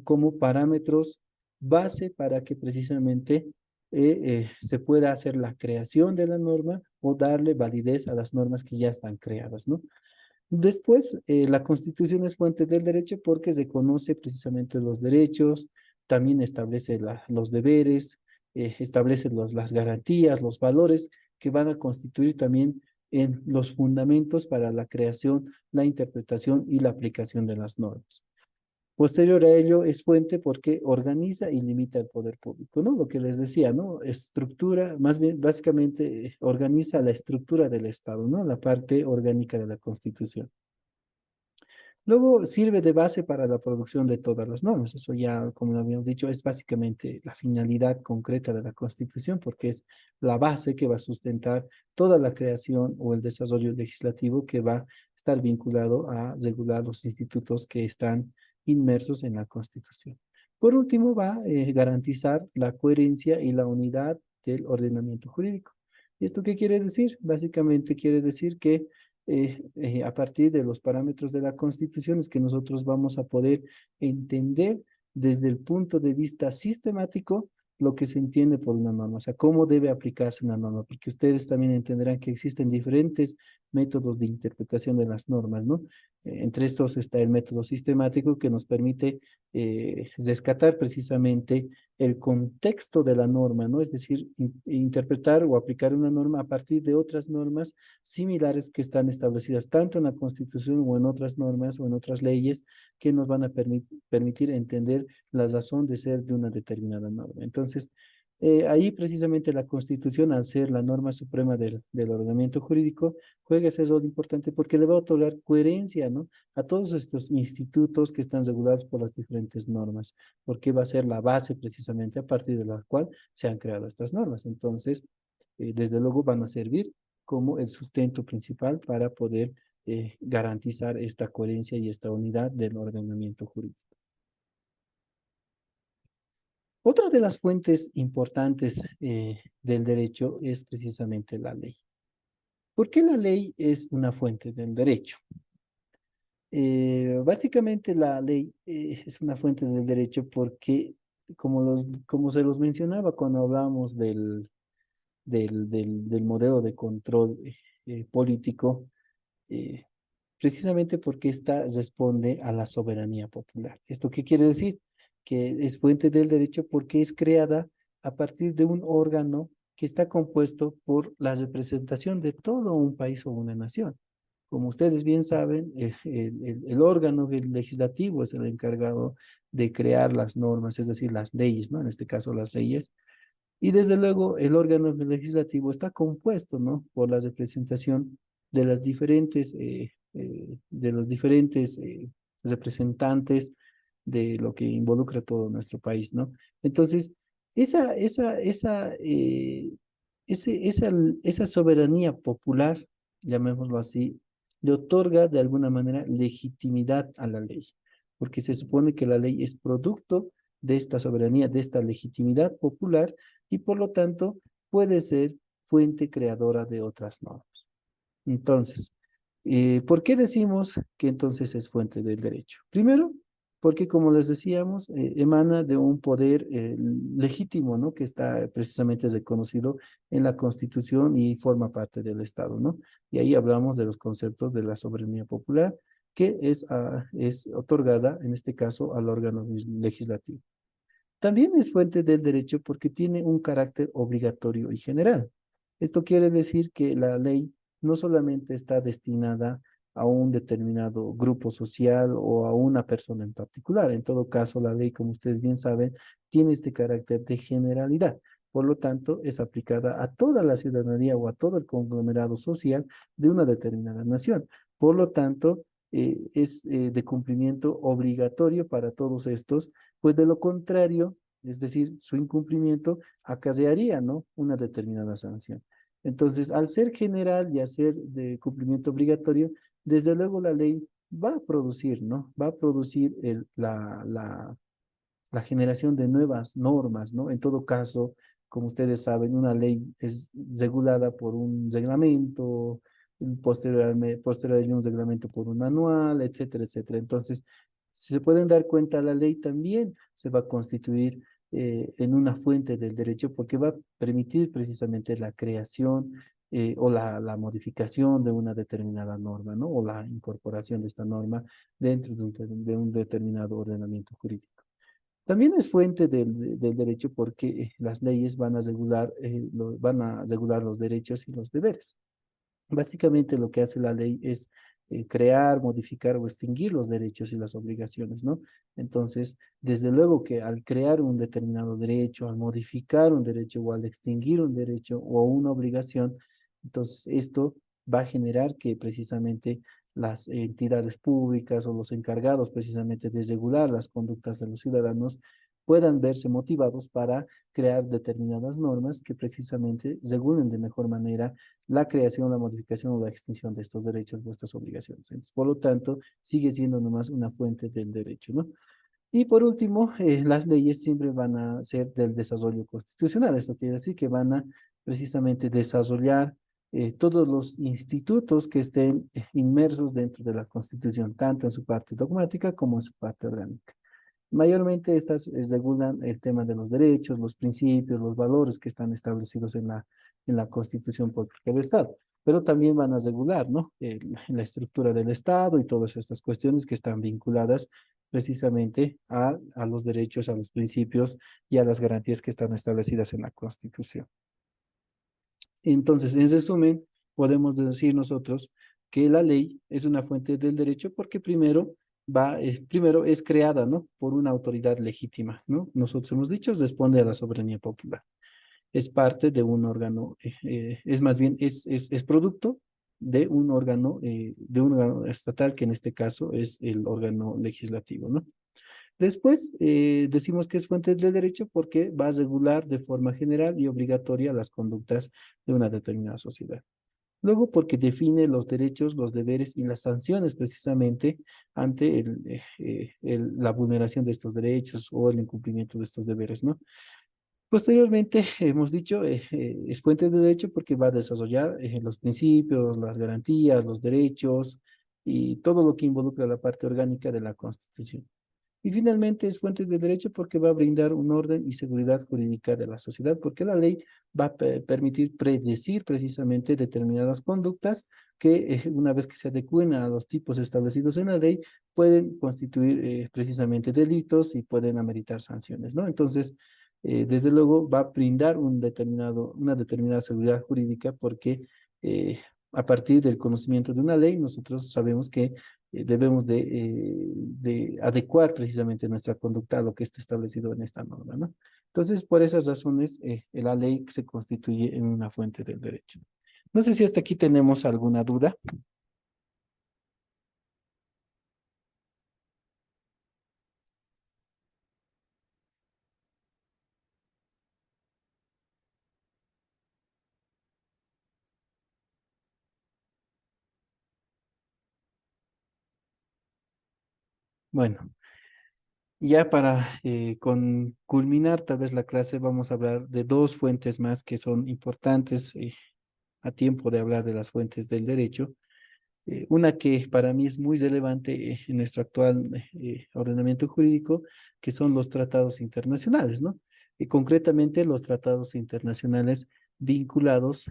como parámetros base para que precisamente se pueda hacer la creación de la norma o darle validez a las normas que ya están creadas, ¿no? Después, la Constitución es fuente del derecho porque reconoce precisamente los derechos, también establece los deberes, establece las garantías, los valores que van a constituir también en los fundamentos para la creación, la interpretación y la aplicación de las normas. Posterior a ello es fuente porque organiza y limita el poder público, ¿no? Lo que les decía, ¿no? Estructura, más bien, básicamente organiza la estructura del Estado, ¿no? La parte orgánica de la Constitución. Luego sirve de base para la producción de todas las normas. Eso ya, como lo habíamos dicho, es básicamente la finalidad concreta de la Constitución, porque es la base que va a sustentar toda la creación o el desarrollo legislativo que va a estar vinculado a regular los institutos que están inmersos en la Constitución. Por último, va a garantizar la coherencia y la unidad del ordenamiento jurídico. ¿Y esto qué quiere decir? Básicamente quiere decir que a partir de los parámetros de la Constitución es que nosotros vamos a poder entender desde el punto de vista sistemático lo que se entiende por una norma, o sea, cómo debe aplicarse una norma, porque ustedes también entenderán que existen diferentes métodos de interpretación de las normas, ¿no? Entre estos está el método sistemático que nos permite rescatar precisamente el contexto de la norma, ¿no? Es decir, interpretar o aplicar una norma a partir de otras normas similares que están establecidas tanto en la Constitución o en otras normas o en otras leyes que nos van a permitir entender la razón de ser de una determinada norma. Entonces, ahí precisamente la Constitución, al ser la norma suprema del ordenamiento jurídico, juega ese rol importante porque le va a otorgar coherencia, ¿no? A todos estos institutos que están regulados por las diferentes normas, porque va a ser la base precisamente a partir de la cual se han creado estas normas. Entonces, desde luego van a servir como el sustento principal para poder garantizar esta coherencia y esta unidad del ordenamiento jurídico. Otra de las fuentes importantes del derecho es precisamente la ley. ¿Por qué la ley es una fuente del derecho? Básicamente la ley es una fuente del derecho porque, como se los mencionaba cuando hablamos del modelo de control político, precisamente porque ésta responde a la soberanía popular. ¿Esto qué quiere decir? Que es fuente del derecho porque es creada a partir de un órgano que está compuesto por la representación de todo un país o una nación. Como ustedes bien saben, el órgano legislativo es el encargado de crear las normas, es decir, las leyes, ¿no? En este caso, las leyes. Y desde luego, el órgano legislativo está compuesto, ¿no? Por la representación de las diferentes, de los diferentes representantes de lo que involucra todo nuestro país, ¿no? Entonces, esa soberanía popular, llamémoslo así, le otorga de alguna manera legitimidad a la ley, porque se supone que la ley es producto de esta soberanía, de esta legitimidad popular, y por lo tanto puede ser fuente creadora de otras normas. Entonces, ¿por qué decimos que entonces es fuente del derecho? Primero, porque como les decíamos, emana de un poder legítimo, ¿no? Que está precisamente reconocido en la Constitución y forma parte del Estado, ¿no? Y ahí hablamos de los conceptos de la soberanía popular, que es otorgada, en este caso, al órgano legislativo. También es fuente del derecho porque tiene un carácter obligatorio y general. Esto quiere decir que la ley no solamente está destinada a un determinado grupo social o a una persona en particular. En todo caso, la ley, como ustedes bien saben, tiene este carácter de generalidad. Por lo tanto, es aplicada a toda la ciudadanía o a todo el conglomerado social de una determinada nación. Por lo tanto, es de cumplimiento obligatorio para todos estos, pues de lo contrario, es decir, su incumplimiento acarrearía, ¿no?, una determinada sanción. Entonces, al ser general y al ser de cumplimiento obligatorio, desde luego la ley va a producir, ¿no? Va a producir la generación de nuevas normas, ¿no? En todo caso, como ustedes saben, una ley es regulada por un reglamento, posteriormente un reglamento por un manual, etcétera, etcétera. Entonces, si se pueden dar cuenta, la ley también se va a constituir en una fuente del derecho porque va a permitir precisamente la creación o la modificación de una determinada norma, ¿no? O la incorporación de esta norma dentro de un determinado ordenamiento jurídico. También es fuente del derecho porque las leyes van a regular los derechos y los deberes. Básicamente lo que hace la ley es crear, modificar o extinguir los derechos y las obligaciones, ¿no? Entonces, desde luego que al crear un determinado derecho, al modificar un derecho o al extinguir un derecho o una obligación, entonces esto va a generar que precisamente las entidades públicas o los encargados precisamente de regular las conductas de los ciudadanos puedan verse motivados para crear determinadas normas que precisamente regulen de mejor manera la creación, la modificación o la extinción de estos derechos o estas obligaciones. Entonces, por lo tanto, sigue siendo nomás una fuente del derecho, ¿no? Y por último, las leyes siempre van a ser del desarrollo constitucional. Esto quiere decir que van a precisamente desarrollar todos los institutos que estén inmersos dentro de la Constitución, tanto en su parte dogmática como en su parte orgánica. Mayormente estas regulan el tema de los derechos, los principios, los valores que están establecidos en la Constitución Política del Estado, pero también van a regular, ¿no?, la estructura del Estado y todas estas cuestiones que están vinculadas precisamente a los derechos, a los principios y a las garantías que están establecidas en la Constitución. Entonces, en resumen, podemos decir nosotros que la ley es una fuente del derecho porque primero es creada, ¿no?, por una autoridad legítima, ¿no? Nosotros hemos dicho, responde a la soberanía popular. Es parte de un órgano, es más bien, es producto de un órgano estatal, que en este caso es el órgano legislativo, ¿no? Después, decimos que es fuente del derecho porque va a regular de forma general y obligatoria las conductas de una determinada sociedad. Luego, porque define los derechos, los deberes y las sanciones precisamente ante la vulneración de estos derechos o el incumplimiento de estos deberes, ¿no? Posteriormente, hemos dicho, es fuente de derecho porque va a desarrollar los principios, las garantías, los derechos y todo lo que involucra la parte orgánica de la Constitución. Y finalmente es fuente de derecho porque va a brindar un orden y seguridad jurídica de la sociedad, porque la ley va a permitir predecir precisamente determinadas conductas que una vez que se adecúen a los tipos establecidos en la ley, pueden constituir precisamente delitos y pueden ameritar sanciones, ¿no? Entonces, desde luego va a brindar una determinada seguridad jurídica porque a partir del conocimiento de una ley, nosotros sabemos que debemos de adecuar precisamente nuestra conducta a lo que está establecido en esta norma, ¿no? Entonces, por esas razones, la ley se constituye en una fuente del derecho. No sé si hasta aquí tenemos alguna duda. Bueno, ya para culminar tal vez la clase, vamos a hablar de dos fuentes más que son importantes a tiempo de hablar de las fuentes del derecho. Una que para mí es muy relevante en nuestro actual ordenamiento jurídico, que son los tratados internacionales, ¿no? Y concretamente los tratados internacionales vinculados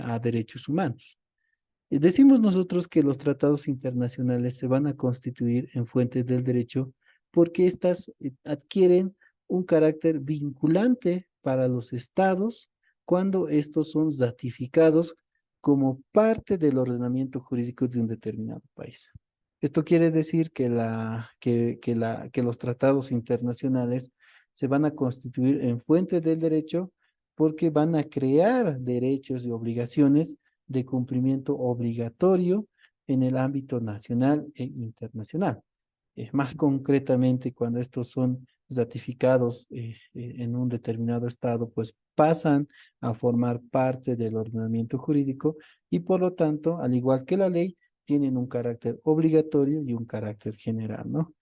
a derechos humanos. Decimos nosotros que los tratados internacionales se van a constituir en fuentes del derecho porque éstas adquieren un carácter vinculante para los estados cuando estos son ratificados como parte del ordenamiento jurídico de un determinado país. Esto quiere decir que los tratados internacionales se van a constituir en fuentes del derecho porque van a crear derechos y obligaciones de cumplimiento obligatorio en el ámbito nacional e internacional. Más concretamente, cuando estos son ratificados en un determinado estado, pues pasan a formar parte del ordenamiento jurídico y por lo tanto, al igual que la ley, tienen un carácter obligatorio y un carácter general, ¿no?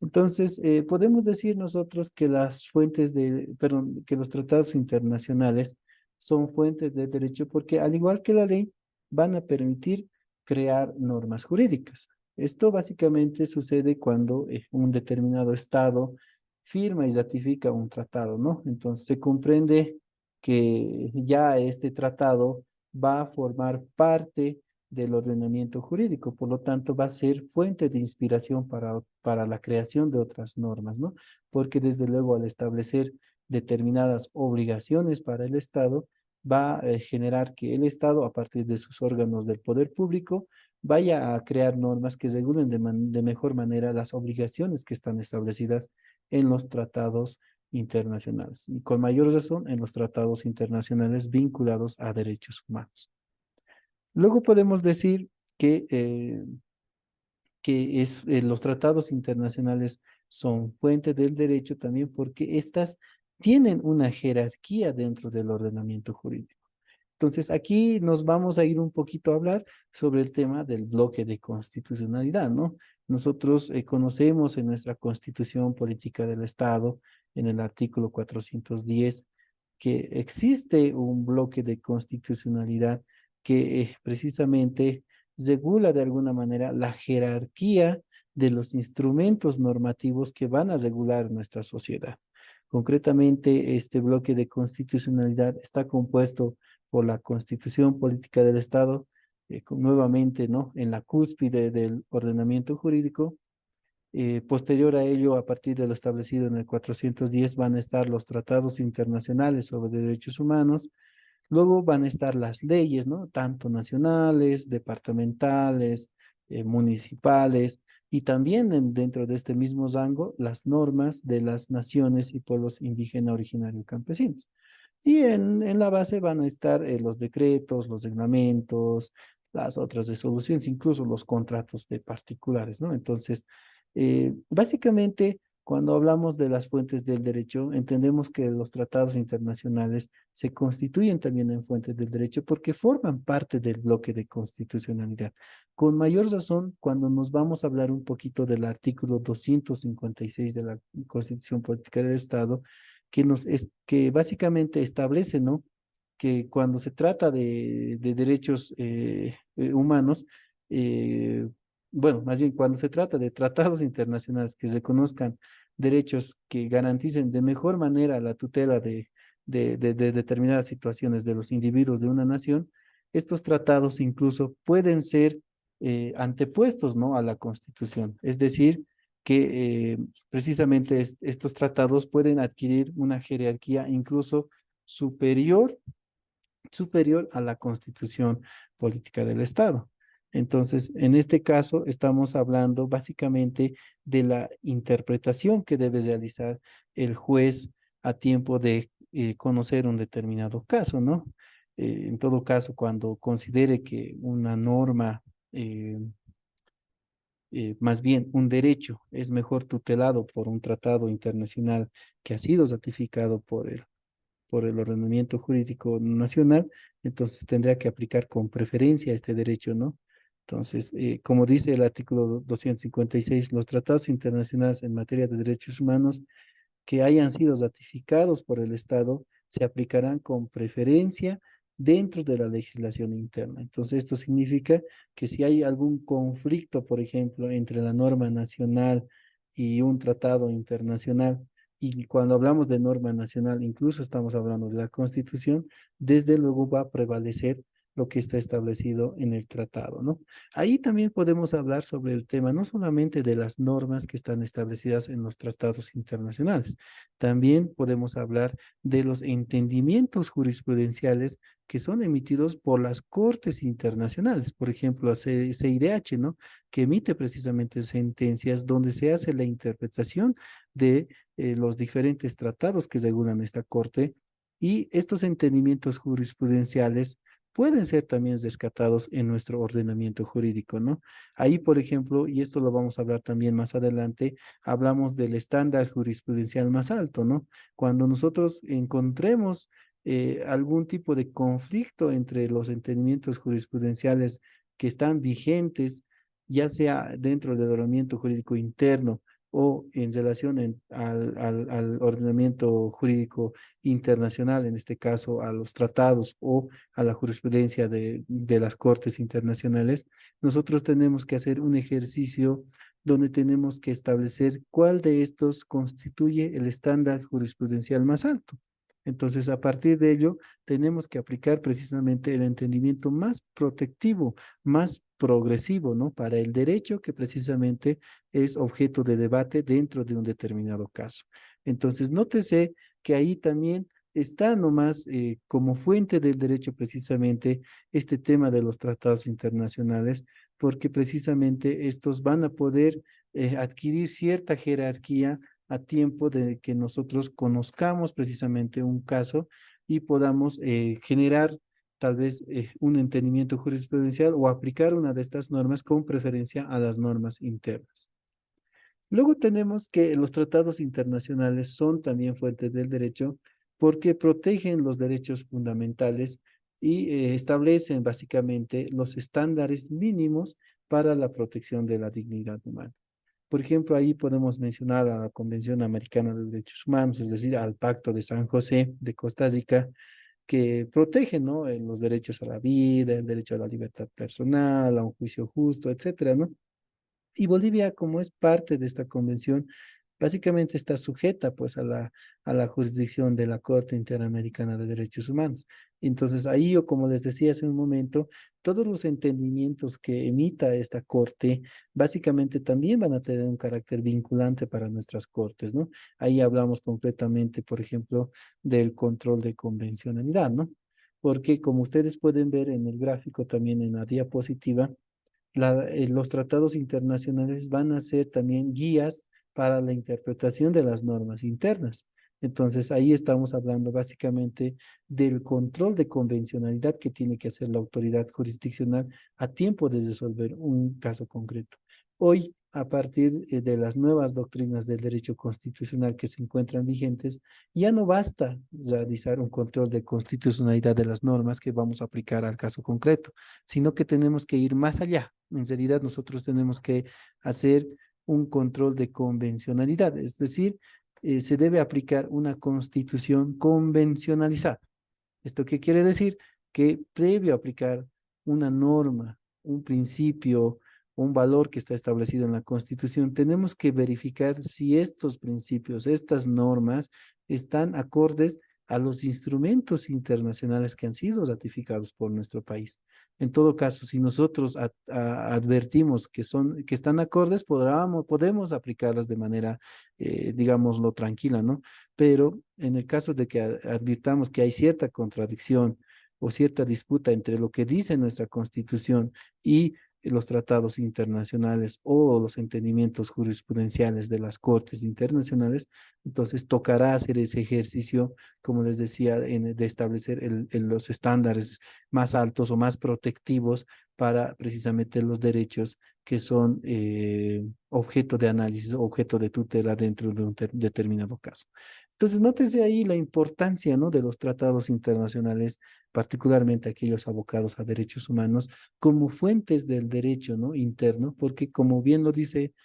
Entonces, podemos decir nosotros que que los tratados internacionales son fuentes de derecho porque al igual que la ley, van a permitir crear normas jurídicas. Esto básicamente sucede cuando un determinado estado firma y ratifica un tratado, ¿no? Entonces se comprende que ya este tratado va a formar parte del ordenamiento jurídico, por lo tanto va a ser fuente de inspiración para la creación de otras normas, ¿no? Porque desde luego al establecer determinadas obligaciones para el Estado, va a generar que el Estado, a partir de sus órganos del poder público, vaya a crear normas que regulen de mejor manera las obligaciones que están establecidas en los tratados internacionales y con mayor razón en los tratados internacionales vinculados a derechos humanos. Luego podemos decir que los tratados internacionales son fuente del derecho también porque éstas tienen una jerarquía dentro del ordenamiento jurídico. Entonces, aquí nos vamos a ir un poquito a hablar sobre el tema del bloque de constitucionalidad, ¿no? Nosotros conocemos en nuestra Constitución Política del Estado, en el artículo 410, que existe un bloque de constitucionalidad que precisamente regula de alguna manera la jerarquía de los instrumentos normativos que van a regular nuestra sociedad. Concretamente, este bloque de constitucionalidad está compuesto por la Constitución Política del Estado, nuevamente, ¿no? En la cúspide del ordenamiento jurídico. Posterior a ello, a partir de lo establecido en el 410, van a estar los tratados internacionales sobre derechos humanos. Luego van a estar las leyes, ¿no? Tanto nacionales, departamentales, municipales, y también dentro de este mismo rango, las normas de las naciones y pueblos indígena, originario y campesinos. Y en la base van a estar los decretos, los reglamentos, las otras resoluciones, incluso los contratos de particulares, ¿no? Entonces, básicamente, cuando hablamos de las fuentes del derecho, entendemos que los tratados internacionales se constituyen también en fuentes del derecho porque forman parte del bloque de constitucionalidad. Con mayor razón, cuando nos vamos a hablar un poquito del artículo 256 de la Constitución Política del Estado, que básicamente establece, ¿no? Que cuando se trata de derechos humanos, eh, bueno, más bien cuando se trata de tratados internacionales que reconozcan derechos que garanticen de mejor manera la tutela de determinadas situaciones de los individuos de una nación, estos tratados incluso pueden ser antepuestos, ¿no? A la Constitución. Es decir, que precisamente estos tratados pueden adquirir una jerarquía incluso superior a la Constitución Política del Estado. Entonces, en este caso, estamos hablando básicamente de la interpretación que debe realizar el juez a tiempo de conocer un determinado caso, ¿no? En todo caso, cuando considere que una norma, más bien un derecho, es mejor tutelado por un tratado internacional que ha sido ratificado por el ordenamiento jurídico nacional, entonces tendría que aplicar con preferencia este derecho, ¿no? Entonces, como dice el artículo 256, los tratados internacionales en materia de derechos humanos que hayan sido ratificados por el Estado se aplicarán con preferencia dentro de la legislación interna. Entonces, esto significa que si hay algún conflicto, por ejemplo, entre la norma nacional y un tratado internacional, y cuando hablamos de norma nacional, incluso estamos hablando de la Constitución, desde luego va a prevalecer lo que está establecido en el tratado, ¿no? Ahí también podemos hablar sobre el tema no solamente de las normas que están establecidas en los tratados internacionales, también podemos hablar de los entendimientos jurisprudenciales que son emitidos por las cortes internacionales, por ejemplo, la CIDH, ¿no? Que emite precisamente sentencias donde se hace la interpretación de los diferentes tratados que regulan esta corte y estos entendimientos jurisprudenciales pueden ser también rescatados en nuestro ordenamiento jurídico, ¿no? Ahí, por ejemplo, y esto lo vamos a hablar también más adelante, hablamos del estándar jurisprudencial más alto, ¿no? Cuando nosotros encontremos algún tipo de conflicto entre los entendimientos jurisprudenciales que están vigentes, ya sea dentro del ordenamiento jurídico interno o en relación al ordenamiento jurídico internacional, en este caso a los tratados o a la jurisprudencia de las cortes internacionales, nosotros tenemos que hacer un ejercicio donde tenemos que establecer cuál de estos constituye el estándar jurisprudencial más alto. Entonces, a partir de ello, tenemos que aplicar precisamente el entendimiento más protectivo, más progresivo, ¿no? Para el derecho que precisamente es objeto de debate dentro de un determinado caso. Entonces, nótese que ahí también está nomás como fuente del derecho precisamente este tema de los tratados internacionales, porque precisamente estos van a poder adquirir cierta jerarquía a tiempo de que nosotros conozcamos precisamente un caso y podamos generar tal vez un entendimiento jurisprudencial o aplicar una de estas normas con preferencia a las normas internas. Luego tenemos que los tratados internacionales son también fuentes del derecho porque protegen los derechos fundamentales y establecen básicamente los estándares mínimos para la protección de la dignidad humana. Por ejemplo, ahí podemos mencionar a la Convención Americana de Derechos Humanos, es decir, al Pacto de San José de Costa Rica, que protege, ¿no? Los derechos a la vida, el derecho a la libertad personal, a un juicio justo, etcétera, ¿no? Y Bolivia, como es parte de esta convención, básicamente está sujeta pues a la jurisdicción de la Corte Interamericana de Derechos Humanos. Entonces ahí, o como les decía hace un momento, todos los entendimientos que emita esta Corte básicamente también van a tener un carácter vinculante para nuestras Cortes, ¿no? Ahí hablamos concretamente, por ejemplo, del control de convencionalidad, ¿no? Porque como ustedes pueden ver en el gráfico también en la diapositiva, los tratados internacionales van a ser también guías para la interpretación de las normas internas. Entonces, ahí estamos hablando básicamente del control de convencionalidad que tiene que hacer la autoridad jurisdiccional a tiempo de resolver un caso concreto. Hoy, a partir de las nuevas doctrinas del derecho constitucional que se encuentran vigentes, ya no basta realizar un control de constitucionalidad de las normas que vamos a aplicar al caso concreto, sino que tenemos que ir más allá. En realidad, nosotros tenemos que hacer un control de convencionalidad, es decir, se debe aplicar una constitución convencionalizada. ¿Esto qué quiere decir? Que previo a aplicar una norma, un principio, un valor que está establecido en la Constitución, tenemos que verificar si estos principios, estas normas, están acordes a los instrumentos internacionales que han sido ratificados por nuestro país. En todo caso, si nosotros advertimos que están acordes, podemos aplicarlas de manera, digámoslo, tranquila, ¿no? Pero en el caso de que advirtamos que hay cierta contradicción o cierta disputa entre lo que dice nuestra Constitución y los tratados internacionales o los entendimientos jurisprudenciales de las cortes internacionales, entonces tocará hacer ese ejercicio, como les decía, de establecer los estándares más altos o más protectivos para precisamente los derechos que son objeto de análisis, objeto de tutela dentro de un determinado caso. Entonces, nótese ahí la importancia, ¿no? De los tratados internacionales, particularmente aquellos abocados a derechos humanos, como fuentes del derecho, ¿no? Interno, porque como bien lo dice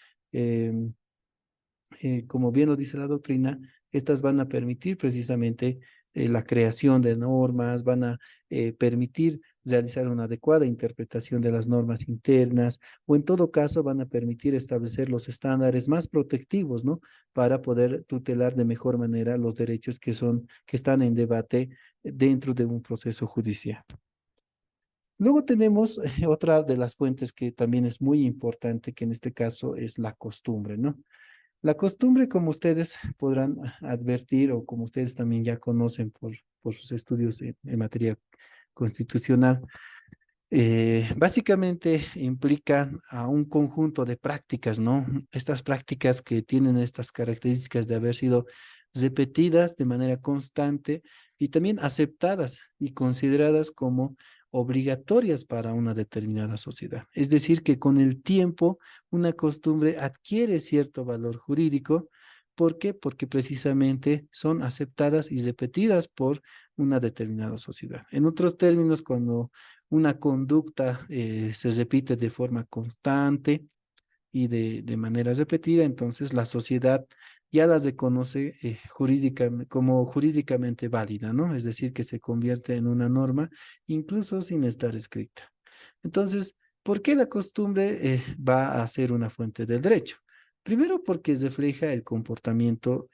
la doctrina, estas van a permitir precisamente la creación de normas, van a permitir realizar una adecuada interpretación de las normas internas, o en todo caso van a permitir establecer los estándares más protectivos, ¿no? Para poder tutelar de mejor manera los derechos que están en debate dentro de un proceso judicial. Luego tenemos otra de las fuentes que también es muy importante, que en este caso es la costumbre, ¿no? La costumbre, como ustedes podrán advertir o como ustedes también ya conocen por sus estudios en materia constitucional, básicamente implica a un conjunto de prácticas, ¿no? Estas prácticas que tienen estas características de haber sido repetidas de manera constante y también aceptadas y consideradas como obligatorias para una determinada sociedad. Es decir, que con el tiempo una costumbre adquiere cierto valor jurídico. ¿Por qué? Porque precisamente son aceptadas y repetidas por una determinada sociedad. En otros términos, cuando una conducta se repite de forma constante y de manera repetida, entonces la sociedad ya las reconoce como jurídicamente válida, ¿no? Es decir, que se convierte en una norma incluso sin estar escrita. Entonces, ¿por qué la costumbre va a ser una fuente del derecho? Primero, porque refleja el comportamiento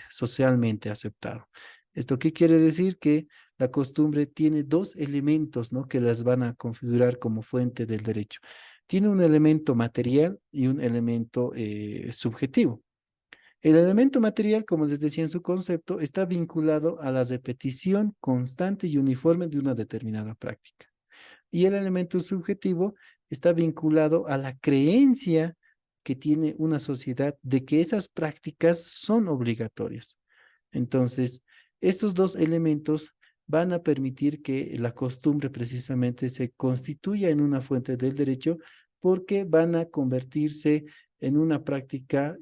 socialmente aceptado. ¿Esto qué quiere decir? Que la costumbre tiene dos elementos, ¿no? Que las van a configurar como fuente del derecho. Tiene un elemento material y un elemento subjetivo. El elemento material, como les decía en su concepto, está vinculado a la repetición constante y uniforme de una determinada práctica. Y el elemento subjetivo está vinculado a la creencia que tiene una sociedad de que esas prácticas son obligatorias. Entonces, estos dos elementos van a permitir que la costumbre precisamente se constituya en una fuente del derecho porque van a convertirse en una práctica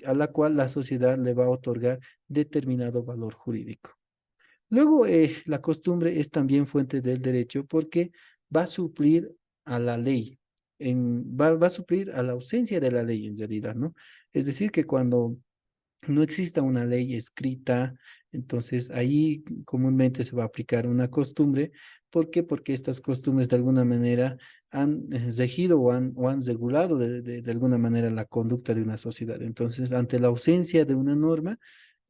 a la cual la sociedad le va a otorgar determinado valor jurídico. Luego, la costumbre es también fuente del derecho porque va a suplir a la ley, va a suplir a la ausencia de la ley en realidad, ¿no? Es decir, que cuando no exista una ley escrita, entonces ahí comúnmente se va a aplicar una costumbre. ¿Por qué? Porque estas costumbres de alguna manera han regido o han regulado de alguna manera la conducta de una sociedad. Entonces, ante la ausencia de una norma,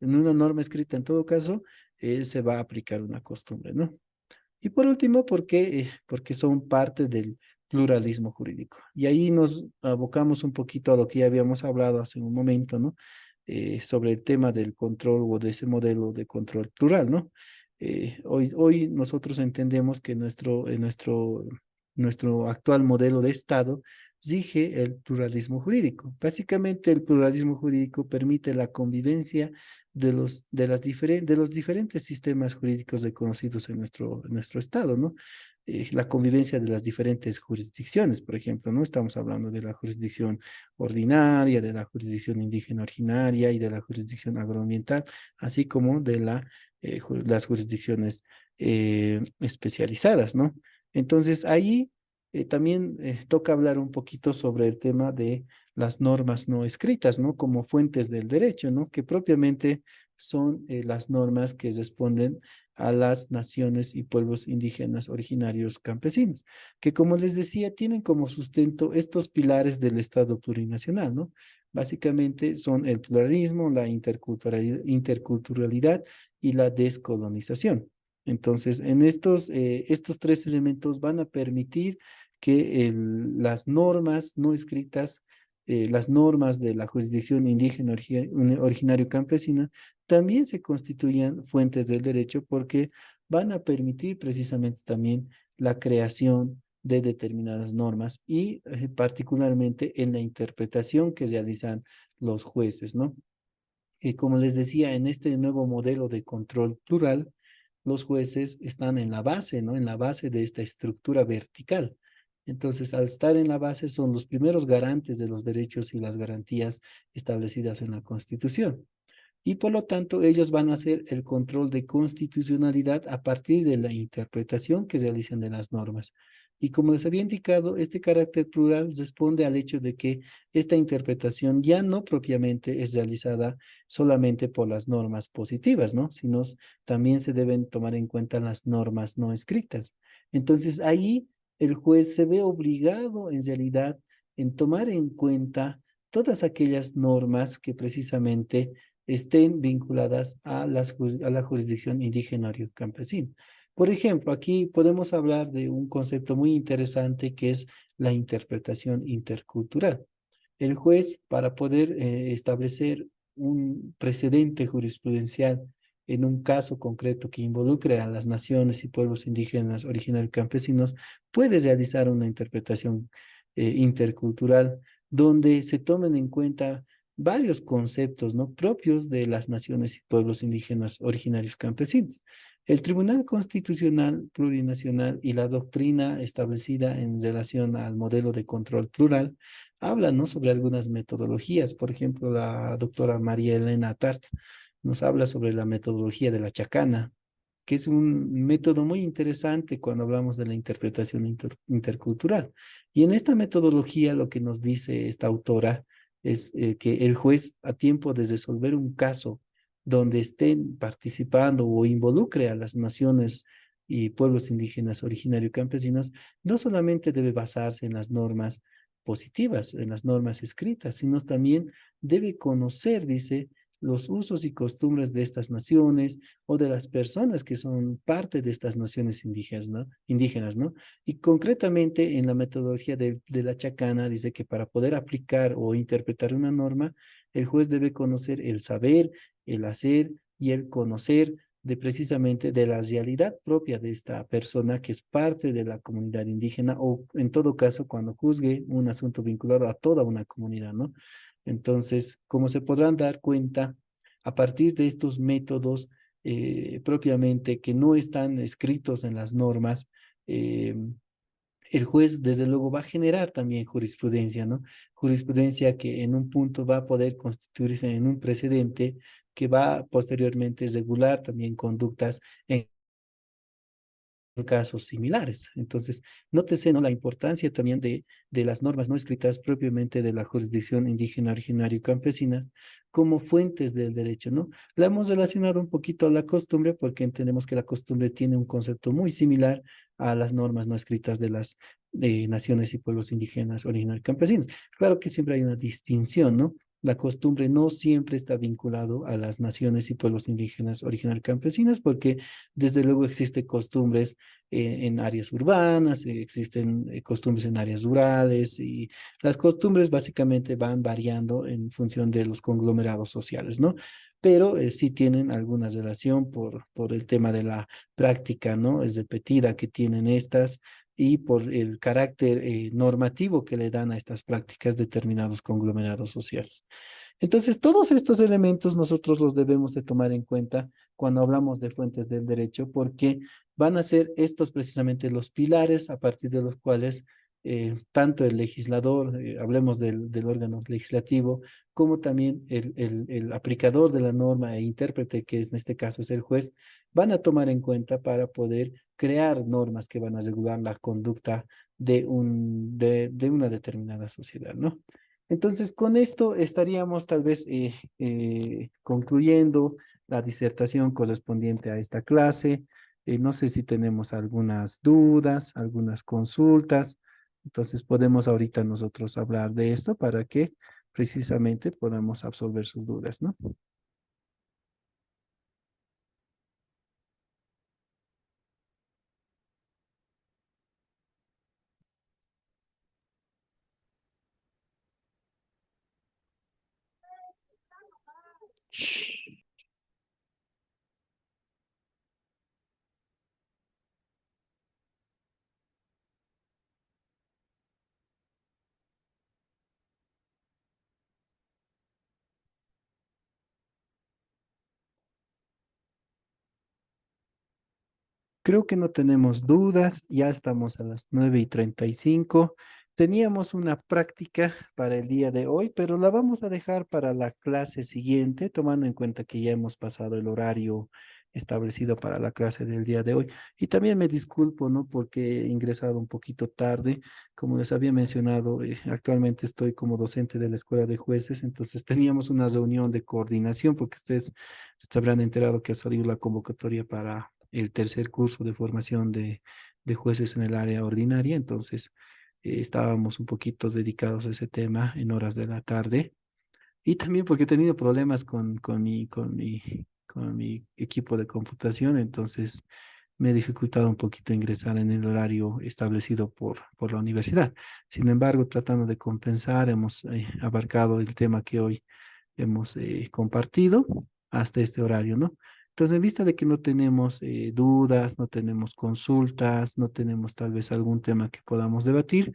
en una norma escrita en todo caso, se va a aplicar una costumbre, ¿no? Y por último, porque son parte del pluralismo jurídico. Y ahí nos abocamos un poquito a lo que ya habíamos hablado hace un momento, ¿no? Sobre el tema del control o de ese modelo de control plural, ¿no? Hoy nosotros entendemos que nuestro actual modelo de Estado rige el pluralismo jurídico. Básicamente, el pluralismo jurídico permite la convivencia de los diferentes sistemas jurídicos reconocidos en nuestro Estado, ¿no? La convivencia de las diferentes jurisdicciones, por ejemplo, ¿no? Estamos hablando de la jurisdicción ordinaria, de la jurisdicción indígena originaria y de la jurisdicción agroambiental, así como de las jurisdicciones especializadas, ¿no? Entonces, ahí también toca hablar un poquito sobre el tema de las normas no escritas, ¿no? Como fuentes del derecho, ¿no? Que propiamente son las normas que responden a las naciones y pueblos indígenas originarios campesinos, que como les decía, tienen como sustento estos pilares del Estado plurinacional, ¿no? Básicamente son el pluralismo, la interculturalidad y la descolonización. Entonces, en estos tres elementos van a permitir que las normas no escritas, las normas de la jurisdicción indígena originario campesina, también se constituyan fuentes del derecho porque van a permitir precisamente también la creación de determinadas normas y particularmente en la interpretación que realizan los jueces, ¿no? Y como les decía, en este nuevo modelo de control plural, los jueces están en la base, ¿no? En la base de esta estructura vertical. Entonces, al estar en la base, son los primeros garantes de los derechos y las garantías establecidas en la Constitución. Y por lo tanto, ellos van a hacer el control de constitucionalidad a partir de la interpretación que realicen de las normas. Y como les había indicado, este carácter plural responde al hecho de que esta interpretación ya no propiamente es realizada solamente por las normas positivas, ¿no? Sino también se deben tomar en cuenta las normas no escritas. Entonces, ahí el juez se ve obligado en realidad en tomar en cuenta todas aquellas normas que precisamente estén vinculadas a la jurisdicción indígena o campesina. Por ejemplo, aquí podemos hablar de un concepto muy interesante que es la interpretación intercultural. El juez, para poder establecer un precedente jurisprudencial en un caso concreto que involucre a las naciones y pueblos indígenas originarios campesinos, puede realizar una interpretación intercultural donde se tomen en cuenta varios conceptos, ¿no?, propios de las naciones y pueblos indígenas originarios campesinos. El Tribunal Constitucional Plurinacional y la doctrina establecida en relación al modelo de control plural hablan, ¿no?, sobre algunas metodologías. Por ejemplo, la doctora María Elena Tart nos habla sobre la metodología de la chacana, que es un método muy interesante cuando hablamos de la interpretación intercultural. Y en esta metodología lo que nos dice esta autora es que el juez, a tiempo de resolver un caso donde estén participando o involucre a las naciones y pueblos indígenas originarios campesinos, no solamente debe basarse en las normas positivas, en las normas escritas, sino también debe conocer, dice, los usos y costumbres de estas naciones o de las personas que son parte de estas naciones indígenas, ¿no? Y concretamente en la metodología de la chacana dice que para poder aplicar o interpretar una norma, el juez debe conocer el saber, el hacer y el conocer de precisamente de la realidad propia de esta persona que es parte de la comunidad indígena o en todo caso cuando juzgue un asunto vinculado a toda una comunidad, ¿no? Entonces, como se podrán dar cuenta, a partir de estos métodos propiamente que no están escritos en las normas, eh, el juez desde luego va a generar también jurisprudencia, ¿no? Jurisprudencia que en un punto va a poder constituirse en un precedente que va posteriormente a regular también conductas en casos similares. Entonces, nótese, ¿no?, la importancia también de las normas no escritas propiamente de la jurisdicción indígena, originaria y campesinas como fuentes del derecho, ¿no? La hemos relacionado un poquito a la costumbre porque entendemos que la costumbre tiene un concepto muy similar a las normas no escritas de las naciones y pueblos indígenas, originarios y campesinos. Claro que siempre hay una distinción, ¿no? La costumbre no siempre está vinculado a las naciones y pueblos indígenas originarios campesinos porque desde luego existen costumbres en áreas urbanas, existen costumbres en áreas rurales y las costumbres básicamente van variando en función de los conglomerados sociales, ¿no? Pero sí tienen alguna relación por el tema de la práctica, ¿no? Es repetida que tienen estas y por el carácter normativo que le dan a estas prácticas determinados conglomerados sociales. Entonces, todos estos elementos nosotros los debemos de tomar en cuenta cuando hablamos de fuentes del derecho, porque van a ser estos precisamente los pilares a partir de los cuales tanto el legislador, hablemos del órgano legislativo, como también el aplicador de la norma e intérprete, que en este caso es el juez, van a tomar en cuenta para poder crear normas que van a regular la conducta de una determinada sociedad, ¿no? Entonces, con esto estaríamos tal vez concluyendo la disertación correspondiente a esta clase. No sé si tenemos algunas dudas, algunas consultas. Entonces, podemos ahorita nosotros hablar de esto para que precisamente podamos absolver sus dudas, ¿no? Creo que no tenemos dudas, ya estamos a las 9:35. Teníamos una práctica para el día de hoy, pero la vamos a dejar para la clase siguiente, tomando en cuenta que ya hemos pasado el horario establecido para la clase del día de hoy. Y también me disculpo, ¿no? Porque he ingresado un poquito tarde. Como les había mencionado, actualmente estoy como docente de la Escuela de Jueces, entonces teníamos una reunión de coordinación porque ustedes se habrán enterado que ha salido la convocatoria para el tercer curso de formación de jueces en el área ordinaria, entonces estábamos un poquito dedicados a ese tema en horas de la tarde y también porque he tenido problemas con mi equipo de computación, entonces me ha dificultado un poquito ingresar en el horario establecido por la universidad. Sin embargo, tratando de compensar, hemos abarcado el tema que hoy hemos compartido hasta este horario, ¿no? Entonces, en vista de que no tenemos dudas, no tenemos consultas, no tenemos tal vez algún tema que podamos debatir,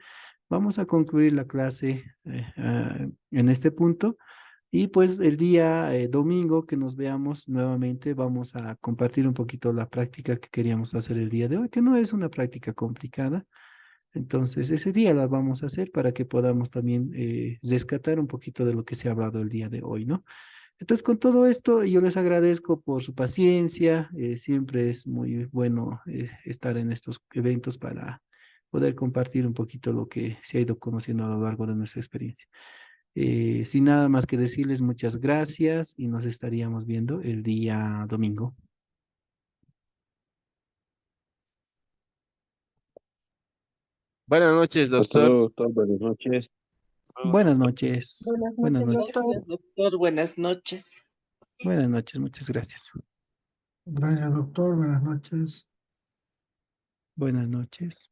vamos a concluir la clase en este punto. Y pues el día domingo que nos veamos nuevamente, vamos a compartir un poquito la práctica que queríamos hacer el día de hoy, que no es una práctica complicada. Entonces, ese día la vamos a hacer para que podamos también rescatar un poquito de lo que se ha hablado el día de hoy, ¿no? Entonces, con todo esto, yo les agradezco por su paciencia. Siempre es muy bueno estar en estos eventos para poder compartir un poquito lo que se ha ido conociendo a lo largo de nuestra experiencia. Sin nada más que decirles, muchas gracias y nos estaríamos viendo el día domingo. Buenas noches, Hasta doctor. luego, doctor. Buenas noches. Buenas noches. Buenas Buenas noches, noches. doctor. Doctor, buenas noches. Buenas noches. Muchas gracias. Gracias, doctor. Buenas noches. Buenas noches.